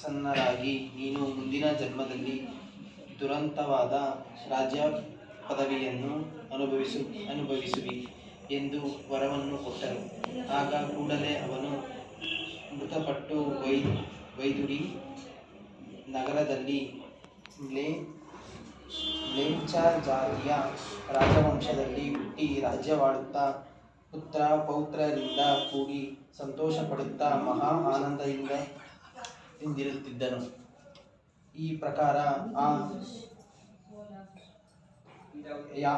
ಪ್ರಸನ್ನರಾಗಿ ನೀನು ಮುಂದಿನ ಜನ್ಮದಲ್ಲಿ ದುರಂತವಾದ ರಾಜ್ಯ ಪದವಿಯನ್ನು ಅನುಭವಿಸುವಿ ಎಂದು ವರವನ್ನು ಕೊಟ್ಟರು. ಆಗ ಕೂಡಲೇ ಅವನು ಮೃತಪಟ್ಟು ವೈದುರಿ ನಗರದಲ್ಲಿ ಮ್ಲೇಚ್ಛ ಜಾತಿಯ ರಾಜವಂಶದಲ್ಲಿ ಹುಟ್ಟಿ ರಾಜ್ಯವಾಳುತ್ತಾ ಪುತ್ರ ಪೌತ್ರರಿಂದ ಕೂಡಿ ಸಂತೋಷಪಡುತ್ತಾ ಮಹಾ ಆನಂದದಿಂದಿರುತ್ತಿದ್ದನು. ಈ ಪ್ರಕಾರ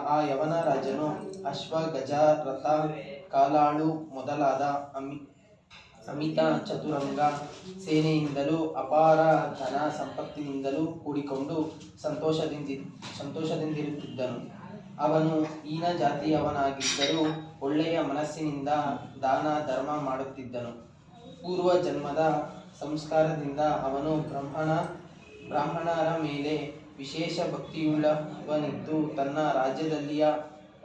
ಆ ಯವನ ರಾಜನು ಅಶ್ವ ಗಜ ರಥ ಕಾಲಾಳು ಮೊದಲಾದ ಅಮಿತ ಚತುರಂಗ ಸೇನೆಯಿಂದಲೂ ಅಪಾರ ಧನ ಸಂಪತ್ತಿನಿಂದಲೂ ಕೂಡಿಕೊಂಡು ಸಂತೋಷದಿಂದಿರುತ್ತಿದ್ದನು. ಅವನು ಹೀನ ಜಾತಿಯವನಾಗಿದ್ದರೂ ಒಳ್ಳೆಯ ಮನಸ್ಸಿನಿಂದ ದಾನ ಧರ್ಮ ಮಾಡುತ್ತಿದ್ದನು. ಪೂರ್ವ ಜನ್ಮದ ಸಂಸ್ಕಾರದಿಂದ ಅವನು ಬ್ರಾಹ್ಮಣರ ಮೇಲೆ ವಿಶೇಷ ಭಕ್ತಿಯುಳ್ಳವನಿದ್ದು ತನ್ನ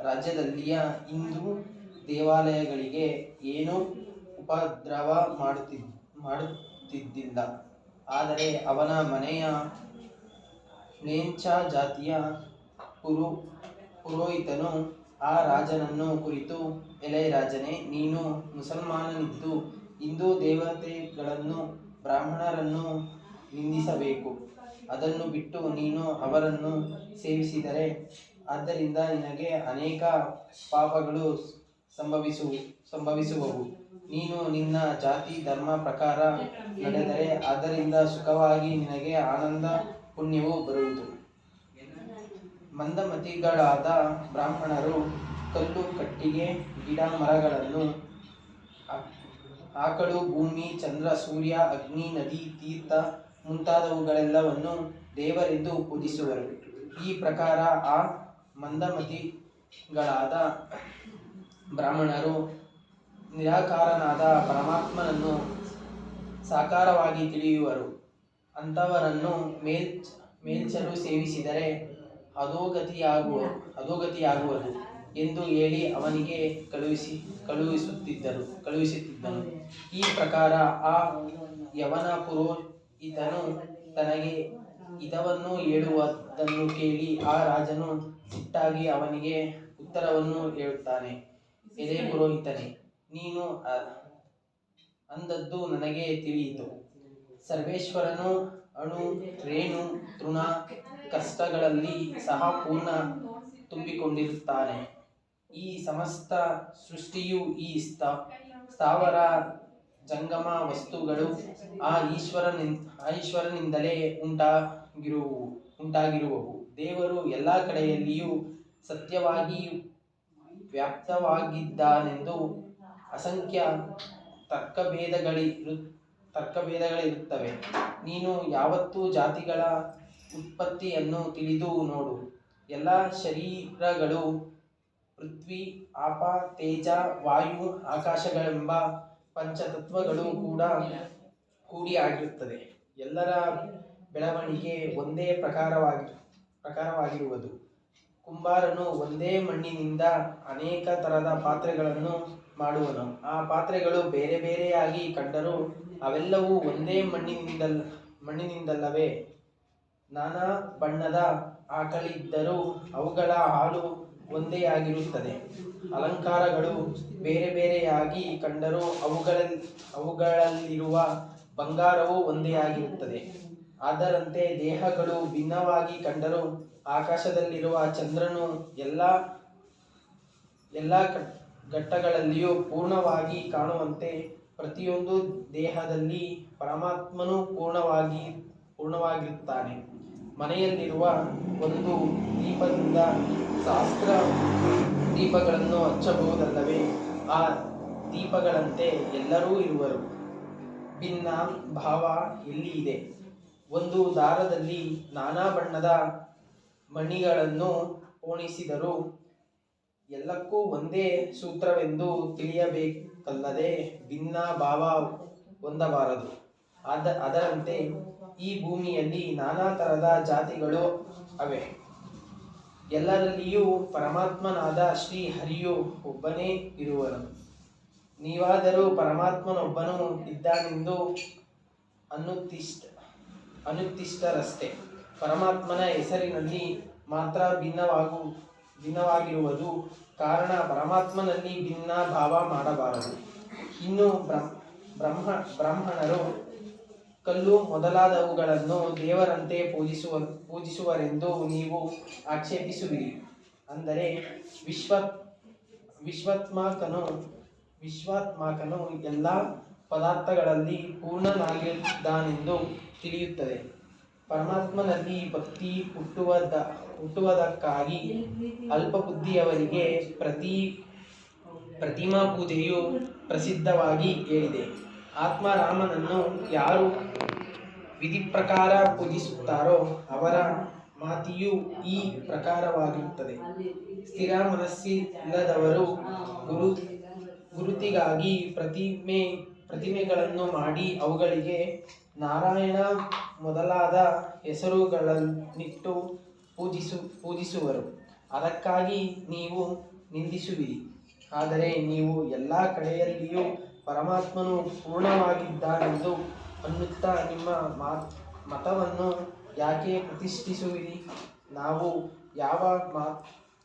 ರಾಜ್ಯದಲ್ಲಿಯ ಹಿಂದೂ ದೇವಾಲಯಗಳಿಗೆ ಏನೂ ಉಪದ್ರವ ಮಾಡುತ್ತಿದ್ದಿಲ್ಲ. ಆದರೆ ಅವನ ಮನೆಯ ಮ್ಲೇಚ್ಛ ಜಾತಿಯ ಪುರೋಹಿತನು ಆ ರಾಜನನ್ನು ಕುರಿತು, ಎಲೈ ರಾಜನೇ, ನೀನು ಮುಸಲ್ಮಾನನಿದ್ದು ಹಿಂದೂ ದೇವತೆಗಳನ್ನು ಬ್ರಾಹ್ಮಣರನ್ನು ನಿಂದಿಸಬೇಕು. ಅದನ್ನು ಬಿಟ್ಟು ನೀನು ಅವರನ್ನು ಸೇವಿಸಿದರೆ ಅದರಿಂದ ನಿನಗೆ ಅನೇಕ ಪಾಪಗಳು ಸಂಭವಿಸುವವು. ನೀನು ನಿನ್ನ ಜಾತಿ ಧರ್ಮ ಪ್ರಕಾರ ನಡೆದರೆ ಅದರಿಂದ ಸುಖವಾಗಿ ನಿನಗೆ ಆನಂದ ಪುಣ್ಯವು ಬರುವುದು. ಮಂದಮತಿಗಳಾದ ಬ್ರಾಹ್ಮಣರು ಕಲ್ಲು ಕಟ್ಟಿಗೆ ಗಿಡ ಮರಗಳನ್ನು ಆಕಳು ಭೂಮಿ ಚಂದ್ರ ಸೂರ್ಯ ಅಗ್ನಿ ನದಿ ತೀರ್ಥ ಮುಂತಾದವುಗಳೆಲ್ಲವನ್ನು ದೇವರೆಂದು ಪೂಜಿಸುವರು. ಈ ಪ್ರಕಾರ ಆ ಮಂದಮತಿಗಳಾದ ಬ್ರಾಹ್ಮಣರು ನಿರಾಕಾರನಾದ ಪರಮಾತ್ಮನನ್ನು ಸಾಕಾರವಾಗಿ ತಿಳಿಯುವರು. ಅಂಥವರನ್ನು ಮ್ಲೇಚ್ಛರು ಸೇವಿಸಿದರೆ ಅಧೋಗತಿಯಾಗುವುದು ಎಂದು ಹೇಳಿ ಅವನಿಗೆ ಕಳುಹಿಸುತ್ತಿದ್ದನು. ಈ ಪ್ರಕಾರ ಆ ಯವನ ಪುರೋಹಿತನು ತನಗೆ ಹಿತವನ್ನು ಹೇಳುವುದನ್ನು ಕೇಳಿ ಆ ರಾಜನು ಸಿಟ್ಟಾಗಿ ಅವನಿಗೆ ಉತ್ತರವನ್ನು ಹೇಳುತ್ತಾನೆ. ಎಲೈ ಪುರೋಹಿತನೇ, ನೀನು ಅಂದದ್ದು ನನಗೆ ತಿಳಿಯಿತು. ಸರ್ವೇಶ್ವರನು ಅಣು ರೇಣು ತೃಣ ಕಷ್ಟಗಳಲ್ಲಿ ಸಹ ಪೂರ್ಣ ತುಂಬಿಕೊಂಡಿರುತ್ತಾನೆ. ಈ ಸಮಸ್ತ ಸೃಷ್ಟಿಯು ಈ ಸ್ಥಾವರ ಜಂಗಮ ವಸ್ತುಗಳು ಆ ಈಶ್ವರನಿಂದಲೇ ಉಂಟಾಗಿರುವವು. ದೇವರು ಎಲ್ಲ ಕಡೆಯಲ್ಲಿಯೂ ಸತ್ಯವಾಗಿ ವ್ಯಾಪ್ತವಾಗಿದ್ದಾನೆಂದು ಅಸಂಖ್ಯ ತರ್ಕಭೇದಗಳಿರುತ್ತವೆ. ನೀನು ಯಾವತ್ತೂ ಜಾತಿಗಳ ಉತ್ಪತ್ತಿಯನ್ನು ತಿಳಿದು ನೋಡು. ಎಲ್ಲ ಶರೀರಗಳು ಪೃಥ್ವಿ ಆಪ ತೇಜ ವಾಯು ಆಕಾಶಗಳೆಂಬ ಪಂಚತತ್ವಗಳು ಕೂಡಿ ಆಗಿರುತ್ತದೆ. ಎಲ್ಲರ ಬೆಳವಣಿಗೆ ಒಂದೇ ಪ್ರಕಾರವಾಗಿರುವುದು. ಕುಂಬಾರನು ಒಂದೇ ಮಣ್ಣಿನಿಂದ ಅನೇಕ ತರದ ಪಾತ್ರೆಗಳನ್ನು ಮಾಡುವನು. ಆ ಪಾತ್ರೆಗಳು ಬೇರೆ ಬೇರೆಯಾಗಿ ಕಂಡರೂ ಅವೆಲ್ಲವೂ ಒಂದೇ ಮಣ್ಣಿನಿಂದಲ್ಲವೇ? ನಾನಾ ಬಣ್ಣದ ಆಕಳಿದ್ದರೂ ಅವುಗಳ ಹಾಲು ಒಂದೇ ಆಗಿರುತ್ತದೆ. ಅಲಂಕಾರಗಳು ಬೇರೆ ಬೇರೆಯಾಗಿ ಕಂಡರೂ ಅವುಗಳಲ್ಲಿರುವ ಬಂಗಾರವೂ ಒಂದೇ ಆಗಿರುತ್ತದೆ. ಅದರಂತೆ ದೇಹಗಳು ಭಿನ್ನವಾಗಿ ಕಂಡರೂ ಆಕಾಶದಲ್ಲಿರುವ ಚಂದ್ರನು ಎಲ್ಲ ಘಟ್ಟಗಳಲ್ಲಿಯೂ ಪೂರ್ಣವಾಗಿ ಕಾಣುವಂತೆ ಪ್ರತಿಯೊಂದು ದೇಹದಲ್ಲಿ ಪರಮಾತ್ಮನು ಪೂರ್ಣವಾಗಿರುತ್ತಾನೆ. ಮನೆಯಲ್ಲಿರುವ ಒಂದು ದೀಪದಿಂದ ಸಹಸ್ರ ದೀಪಗಳನ್ನು ಹಚ್ಚಬಹುದಲ್ಲವೇ? ಆ ದೀಪಗಳಂತೆ ಎಲ್ಲರೂ ಇರುವರು. ಭಿನ್ನ ಭಾವ ಎಲ್ಲಿ ಇದೆ? ಒಂದು ದಾರದಲ್ಲಿ ನಾನಾ ಬಣ್ಣದ ಮಣಿಗಳನ್ನು ಪೋಣಿಸಿದರೂ ಎಲ್ಲಕ್ಕೂ ಒಂದೇ ಸೂತ್ರವೆಂದು ತಿಳಿಯಬೇಕಲ್ಲದೆ ಭಿನ್ನ ಭಾವ ಹೊಂದಬಾರದು. ಅದರಂತೆ ಈ ಭೂಮಿಯಲ್ಲಿ ನಾನಾ ತರದ ಜಾತಿಗಳು ಅವೆ. ಎಲ್ಲರಲ್ಲಿಯೂ ಪರಮಾತ್ಮನಾದ ಶ್ರೀ ಹರಿಯು ಒಬ್ಬನೇ ಇರುವನು. ನೀವಾದರೂ ಪರಮಾತ್ಮನೊಬ್ಬನು ಇದ್ದಾನೆಂದು ಅನುತ್ತಿಷ್ಟರಷ್ಟೇ. ಪರಮಾತ್ಮನ ಹೆಸರಿನಲ್ಲಿ ಮಾತ್ರ ಭಿನ್ನವಾಗಿರುವುದು ಕಾರಣ ಪರಮಾತ್ಮನಲ್ಲಿ ಭಿನ್ನ ಭಾವ ಮಾಡಬಾರದು. ಇನ್ನು ಬ್ರಾಹ್ಮಣರು ಕಲ್ಲು ಮೊದಲಾದವುಗಳನ್ನು ದೇವರಂತೆ ಪೂಜಿಸುವರೆಂದು ನೀವು ಆಕ್ಷೇಪಿಸುವಿರಿ. ಅಂದರೆ ವಿಶ್ವಾತ್ಮಕನು ಎಲ್ಲ ಪದಾರ್ಥಗಳಲ್ಲಿ ಪೂರ್ಣನಾಗಿದ್ದಾನೆಂದು ತಿಳಿಯುತ್ತದೆ. ಪರಮಾತ್ಮನಲ್ಲಿ ಭಕ್ತಿ ಹುಟ್ಟುವುದಕ್ಕಾಗಿ ಅಲ್ಪಬುದ್ಧಿಯವರಿಗೆ ಪ್ರತಿಮಾ ಪೂಜೆಯು ಪ್ರಸಿದ್ಧವಾಗಿ ಹೇಳಿದೆ. ಆತ್ಮರಾಮನನ್ನು ಯಾರು ವಿಧಿಪ್ರಕಾರ ಪೂಜಿಸುತ್ತಾರೋ ಅವರ ಮಾತಿಯು ಈ ಪ್ರಕಾರವಾಗಿರುತ್ತದೆ. ಸ್ಥಿರ ಮನಸ್ಸಿಲ್ಲದವರು ಗುರುತಿಗಾಗಿ ಪ್ರತಿಮೆಗಳನ್ನು ಮಾಡಿ ಅವುಗಳಿಗೆ ನಾರಾಯಣ ಮೊದಲಾದ ಹೆಸರುಗಳನ್ನಿಟ್ಟು ಪೂಜಿಸುವರು. ಅದಕ್ಕಾಗಿ ನೀವು ನಿಂದಿಸುವಿರಿ. ಆದರೆ ನೀವು ಎಲ್ಲ ಕಡೆಯಲ್ಲಿಯೂ ಪರಮಾತ್ಮನು ಪೂರ್ಣವಾಗಿದ್ದಾನೆಂದು ಅನ್ನುತ್ತಾ ನಿಮ್ಮ ಮತವನ್ನು ಯಾಕೆ ಪ್ರತಿಷ್ಠಿಸುವಿರಿ? ನಾವು ಯಾವ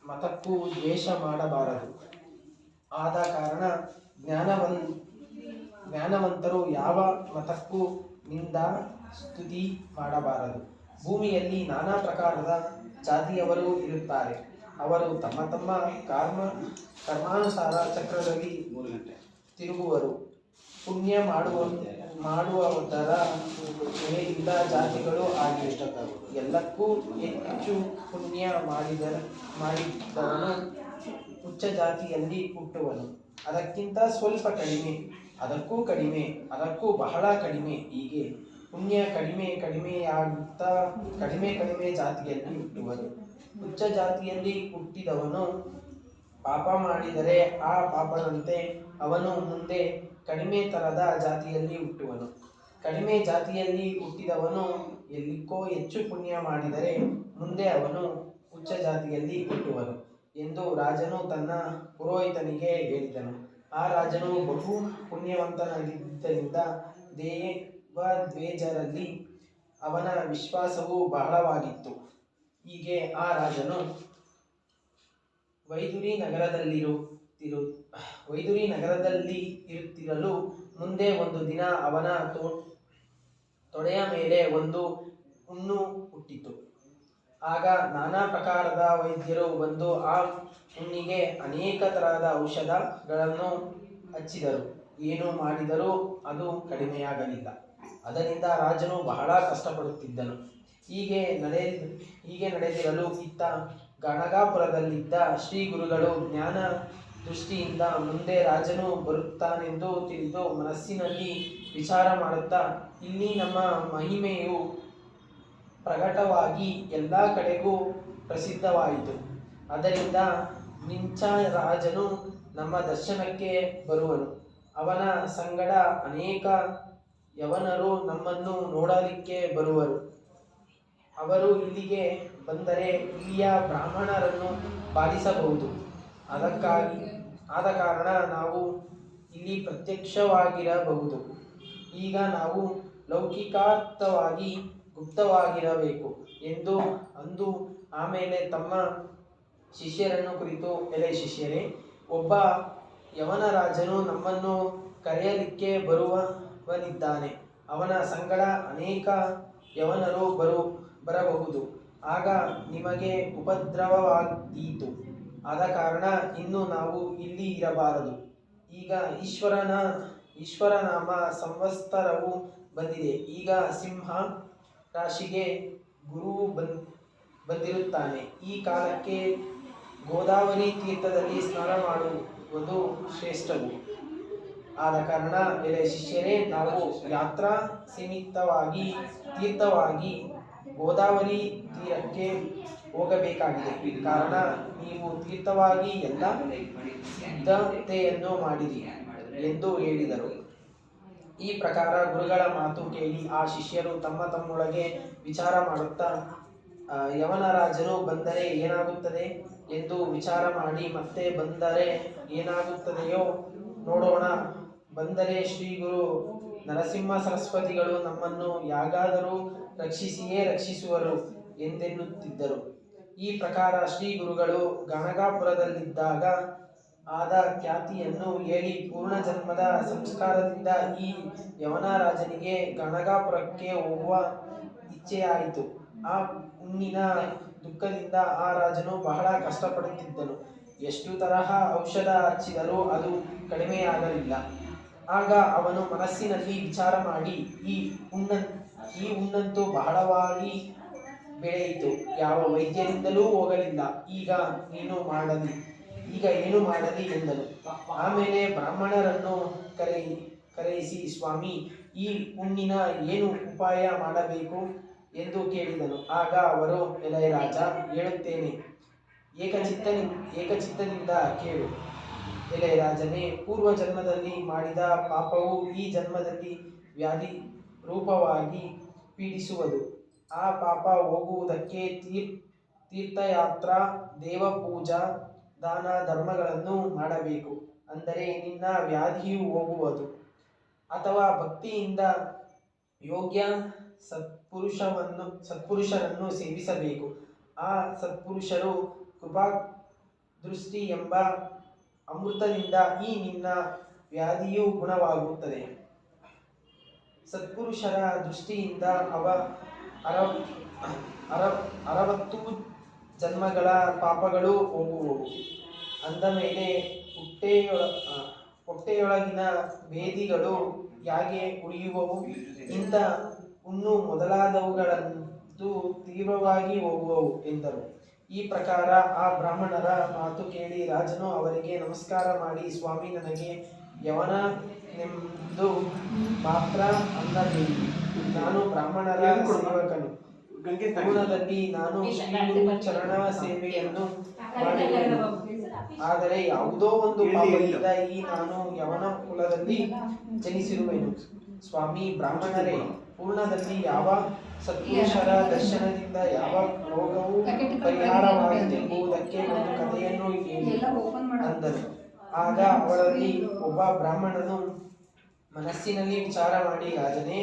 ಮತಕ್ಕೂ ದ್ವೇಷ ಮಾಡಬಾರದು. ಆದ ಕಾರಣ ಜ್ಞಾನವಂತರು ಯಾವ ಮತಕ್ಕೂ ಸ್ತುತಿ ಮಾಡಬಾರದು. ಭೂಮಿಯಲ್ಲಿ ನಾನಾ ಪ್ರಕಾರದ ಜಾತಿಯವರು ಇರುತ್ತಾರೆ. ಅವರು ತಮ್ಮ ತಮ್ಮ ಕರ್ಮಾನುಸಾರ ಚಕ್ರದಲ್ಲಿ ತಿರುಗುವರು. ಪುಣ್ಯ ಮಾಡುವುದರ ಮೇಲಿಂದ ಜಾತಿಗಳು ಆಗಿವೆ. ಎಲ್ಲಕ್ಕೂ ಹೆಚ್ಚು ಪುಣ್ಯ ಮಾಡಿದವನು ಉಚ್ಚ ಜಾತಿಯಲ್ಲಿ ಹುಟ್ಟುವನು. ಅದಕ್ಕಿಂತ ಸ್ವಲ್ಪ ಕಡಿಮೆ, ಅದಕ್ಕೂ ಕಡಿಮೆ, ಅದಕ್ಕೂ ಬಹಳ ಕಡಿಮೆ, ಹೀಗೆ ಪುಣ್ಯ ಕಡಿಮೆಯಾಗುತ್ತಾ ಕಡಿಮೆ ಜಾತಿಯಲ್ಲಿ ಹುಟ್ಟುವನು. ಉಚ್ಚ ಜಾತಿಯಲ್ಲಿ ಹುಟ್ಟಿದವನು ಪಾಪ ಮಾಡಿದರೆ ಆ ಪಾಪದಂತೆ ಅವನು ಮುಂದೆ ಕಡಿಮೆ ತರದ ಜಾತಿಯಲ್ಲಿ ಹುಟ್ಟುವನು. ಕಡಿಮೆ ಜಾತಿಯಲ್ಲಿ ಹುಟ್ಟಿದವನು ಎಲ್ಲಿಕ್ಕೋ ಹೆಚ್ಚು ಪುಣ್ಯ ಮಾಡಿದರೆ ಮುಂದೆ ಅವನು ಉಚ್ಚ ಜಾತಿಯಲ್ಲಿ ಹುಟ್ಟುವನು ಎಂದು ರಾಜನು ತನ್ನ ಪುರೋಹಿತನಿಗೆ ಹೇಳಿದನು. ಆ ರಾಜನು ಬಹು ಪುಣ್ಯವಂತನಾಗಿದ್ದರಿಂದ ದೇವದ್ವಿಜರಲ್ಲಿ ಅವನ ವಿಶ್ವಾಸವು ಬಹಳವಾಗಿತ್ತು. ಹೀಗೆ ಆ ರಾಜನು ವೈದುರಿ ನಗರದಲ್ಲಿ ಇರುತ್ತಿರಲು ಮುಂದೆ ಒಂದು ದಿನ ಅವನ ತೊಡೆಯ ಮೇಲೆ ಒಂದು ಹುಣ್ಣು ಹುಟ್ಟಿತು. ಆಗ ನಾನಾ ಪ್ರಕಾರದ ವೈದ್ಯರು ಬಂದು ಆ ಹುಣ್ಣಿಗೆ ಅನೇಕ ತರಹದ ಔಷಧಗಳನ್ನು ಹಚ್ಚಿದರು. ಏನು ಮಾಡಿದರೂ ಅದು ಕಡಿಮೆಯಾಗಲಿಲ್ಲ. ಅದರಿಂದ ರಾಜನು ಬಹಳ ಕಷ್ಟಪಡುತ್ತಿದ್ದನು. ಹೀಗೆ ನಡೆದಿರಲು ಇತ್ತ ಗಣಗಾಪುರದಲ್ಲಿದ್ದ ಶ್ರೀ ಗುರುಗಳು ಜ್ಞಾನ ದೃಷ್ಟಿಯಿಂದ ಮುಂದೆ ರಾಜನು ಬರುತ್ತಾನೆಂದು ತಿಳಿದು ಮನಸ್ಸಿನಲ್ಲಿ ವಿಚಾರ ಮಾಡುತ್ತಾ, ಇಲ್ಲಿ ನಮ್ಮ ಮಹಿಮೆಯು ಪ್ರಕಟವಾಗಿ ಎಲ್ಲ ಕಡೆಗೂ ಪ್ರಸಿದ್ಧವಾಯಿತು. ಅದರಿಂದ ಮಿಂಚ ರಾಜನು ನಮ್ಮ ದರ್ಶನಕ್ಕೆ ಬರುವನು. ಅವನ ಸಂಗಡ ಅನೇಕ ಯವನರು ನಮ್ಮನ್ನು ನೋಡಲಿಕ್ಕೆ ಬರುವರು. ಅವರು ಇಲ್ಲಿಗೆ ಬಂದರೆ ಇಲ್ಲಿಯ ಬ್ರಾಹ್ಮಣರನ್ನು ಬಾಧಿಸಬಹುದು. ಆದ ಕಾರಣ ನಾವು ಇಲ್ಲಿ ಪ್ರತ್ಯಕ್ಷವಾಗಿರಬಹುದು. ಈಗ ನಾವು ಲೌಕಿಕಾರ್ಥವಾಗಿ ಗುಪ್ತವಾಗಿರಬೇಕು ಎಂದು ಅಂದು ಆಮೇಲೆ ತಮ್ಮ ಶಿಷ್ಯರನ್ನು ಕುರಿತು, ಎಲೆ ಶಿಷ್ಯರೇ, ಒಬ್ಬ ಯವನ ರಾಜನು ನಮ್ಮನ್ನು ಕರೆಯಲಿಕ್ಕೆ ಬರುವವನಿದ್ದಾನೆ. ಅವನ ಸಂಗಡ ಅನೇಕ ಯವನರು ಬರಬಹುದು. ಆಗ ನಿಮಗೆ ಉಪದ್ರವವಾದೀತು. ಆದ ಕಾರಣ ಇನ್ನು ನಾವು ಇಲ್ಲಿ ಇರಬಾರದು. ಈಗ ಈಶ್ವರನಾಮ ಸಂವತ್ಸರವು ಬಂದಿದೆ. ಈಗ ಸಿಂಹ ರಾಶಿಗೆ ಗುರುವು ಬಂದಿರುತ್ತಾನೆ. ಈ ಕಾಲಕ್ಕೆ ಗೋದಾವರಿ ತೀರ್ಥದಲ್ಲಿ ಸ್ನಾನ ಮಾಡುವುದು ಶ್ರೇಷ್ಠವು. ಆದ ಕಾರಣ ಎಲೆ ಶಿಷ್ಯರೇ, ನಾವು ಯಾತ್ರಾ ಸೀಮಿತವಾಗಿ ತೀರ್ಥವಾಗಿ ಗೋದಾವರಿ ತೀರಕ್ಕೆ ಹೋಗಬೇಕಾಗಿದೆ. ಕಾರಣ ನೀವು ತೀರ್ಥವಾಗಿ ಎಲ್ಲ ಸಿದ್ಧತೆಯನ್ನು ಮಾಡಿರಿ ಎಂದು ಹೇಳಿದರು. ಈ ಪ್ರಕಾರ ಗುರುಗಳ ಮಾತು ಕೇಳಿ ಆ ಶಿಷ್ಯರು ತಮ್ಮೊಳಗೆ ವಿಚಾರ ಮಾಡುತ್ತಾ, ಯವನ ರಾಜನು ಬಂದರೆ ಏನಾಗುತ್ತದೆ ಎಂದು ವಿಚಾರ ಮಾಡಿ, ಮತ್ತೆ ಬಂದರೆ ಏನಾಗುತ್ತದೆಯೋ ನೋಡೋಣ. ಬಂದರೆ ಶ್ರೀ ಗುರು ನರಸಿಂಹ ಸರಸ್ವತಿಗಳು ನಮ್ಮನ್ನು ಯಾಗಾದರೂ ರಕ್ಷಿಸಿಯೇ ರಕ್ಷಿಸುವರು ಎಂದೆನ್ನುತ್ತಿದ್ದರು. ಈ ಪ್ರಕಾರ ಶ್ರೀ ಗುರುಗಳು ಗಣಗಾಪುರದಲ್ಲಿದ್ದಾಗ ಆದ ಖ್ಯಾತಿಯನ್ನು ಹೇಳಿ ಪೂರ್ವಜನ್ಮದ ಸಂಸ್ಕಾರದಿಂದ ಈ ಯವನರಾಜನಿಗೆ ಗಣಗಾಪುರಕ್ಕೆ ಹೋಗುವ ಇಚ್ಛೆಯಾಯಿತು. ಆ ಹುಣ್ಣಿನ ದುಃಖದಿಂದ ಆ ರಾಜನು ಬಹಳ ಕಷ್ಟಪಡುತ್ತಿದ್ದನು. ಎಷ್ಟು ತರಹ ಔಷಧ ಹಚ್ಚಿದರೂ ಅದು ಕಡಿಮೆಯಾಗಲಿಲ್ಲ. ಆಗ ಅವನು ಮನಸ್ಸಿನಲ್ಲಿ ವಿಚಾರ ಮಾಡಿ ಈ ಹುಣ್ಣಂತೂ ಬಹಳವಾಗಿ ಬೆಳೆಯಿತು, ಯಾವ ವೈದ್ಯರಿಂದಲೂ ಹೋಗಲಿಲ್ಲ, ಈಗ ಏನು ಮಾಡಲಿ ಎಂದನು. ಆಮೇಲೆ ಬ್ರಾಹ್ಮಣರನ್ನು ಕರೆಯಿಸಿ, ಸ್ವಾಮಿ, ಈ ಹುಣ್ಣಿನ ಏನು ಉಪಾಯ ಮಾಡಬೇಕು ಎಂದು ಕೇಳಿದನು. ಆಗ ಅವರು, ಎಲೈ ರಾಜ, ಹೇಳುತ್ತೇನೆ, ಏಕಚಿತ್ತದಿಂದ ಕೇಳು. ಎಲೈ ರಾಜನೇ, ಪೂರ್ವ ಜನ್ಮದಲ್ಲಿ ಮಾಡಿದ ಪಾಪವು ಈ ಜನ್ಮದಲ್ಲಿ ವ್ಯಾಧಿ ರೂಪವಾಗಿ ಪೀಡಿಸುವುದು. ಆ ಪಾಪ ಹೋಗುವುದಕ್ಕೆ ತೀರ್ಥಯಾತ್ರಾ, ದೇವಪೂಜಾ, ದಾನ ಧರ್ಮಗಳನ್ನು ಮಾಡಬೇಕು. ಅಂದರೆ ನಿನ್ನ ವ್ಯಾಧಿಯು ಹೋಗುವುದು. ಅಥವಾ ಭಕ್ತಿಯಿಂದ ಯೋಗ್ಯ ಸತ್ಪುರುಷರನ್ನು ಸೇವಿಸಬೇಕು. ಆ ಸತ್ಪುರುಷರು ಕೃಪಾದೃಷ್ಟಿ ಎಂಬ ಅಮೃತದಿಂದ ಈ ನಿನ್ನ ವ್ಯಾಧಿಯು ಗುಣವಾಗುತ್ತದೆ. ಸತ್ಪುರುಷರ ದೃಷ್ಟಿಯಿಂದ 60 ಜನ್ಮಗಳ ಪಾಪಗಳು ಹೋಗುವವು. ಅಂದ ಮೇಲೆ ಹೊಟ್ಟೆಯೊಳಗಿನ ಭೇದಿಗಳು ಹೇಗೆ ಉಳಿಯುವವು? ಇಂಥ ಹುಣ್ಣು ಮೊದಲಾದವುಗಳಂತೂ ತೀವ್ರವಾಗಿ ಹೋಗುವವು ಎಂದರು. ಈ ಪ್ರಕಾರ ಆ ಬ್ರಾಹ್ಮಣರ ಮಾತು ಕೇಳಿ ರಾಜನು ಅವರಿಗೆ ನಮಸ್ಕಾರ ಮಾಡಿ, ಸ್ವಾಮಿ, ನನಗೆ ಯವನನೆಂದು ಮಾತ್ರ ಅನ್ನಬೇಡಿ. ನಾನು ಬ್ರಾಹ್ಮಣರ ಸೇವಕನು. ಪೂರ್ಣದಲ್ಲಿ ನಾನು ಶ್ರೀಗುರು ಚರಣ ಸೇವೆಯನ್ನು ಮಾಡುವೆನು. ಆದರೆ ಯಾವುದೋ ಒಂದು ಪಾಪದಿಂದ ನಾನು ಯವನ ಕುಲದಲ್ಲಿ ಜನಿಸಿರುವೆನು. ಸ್ವಾಮಿ ಬ್ರಾಹ್ಮಣರೇ, ಪೂರ್ಣದಲ್ಲಿ ಯಾವ ಸತ್ಪುರುಷರ ದರ್ಶನದಿಂದ ಯಾವ ರೋಗವು ಪರಿಹಾರವಾಯಿತೆಂಬುದಕ್ಕೆ ಒಂದು ಕಥೆಯನ್ನು ಹೇಳಿ ಅಂದನು. ಆಗ ಅವರಲ್ಲಿ ಒಬ್ಬ ಬ್ರಾಹ್ಮಣನು ಮನಸ್ಸಿನಲ್ಲಿ ವಿಚಾರ ಮಾಡಿ, ರಾಜನೇ,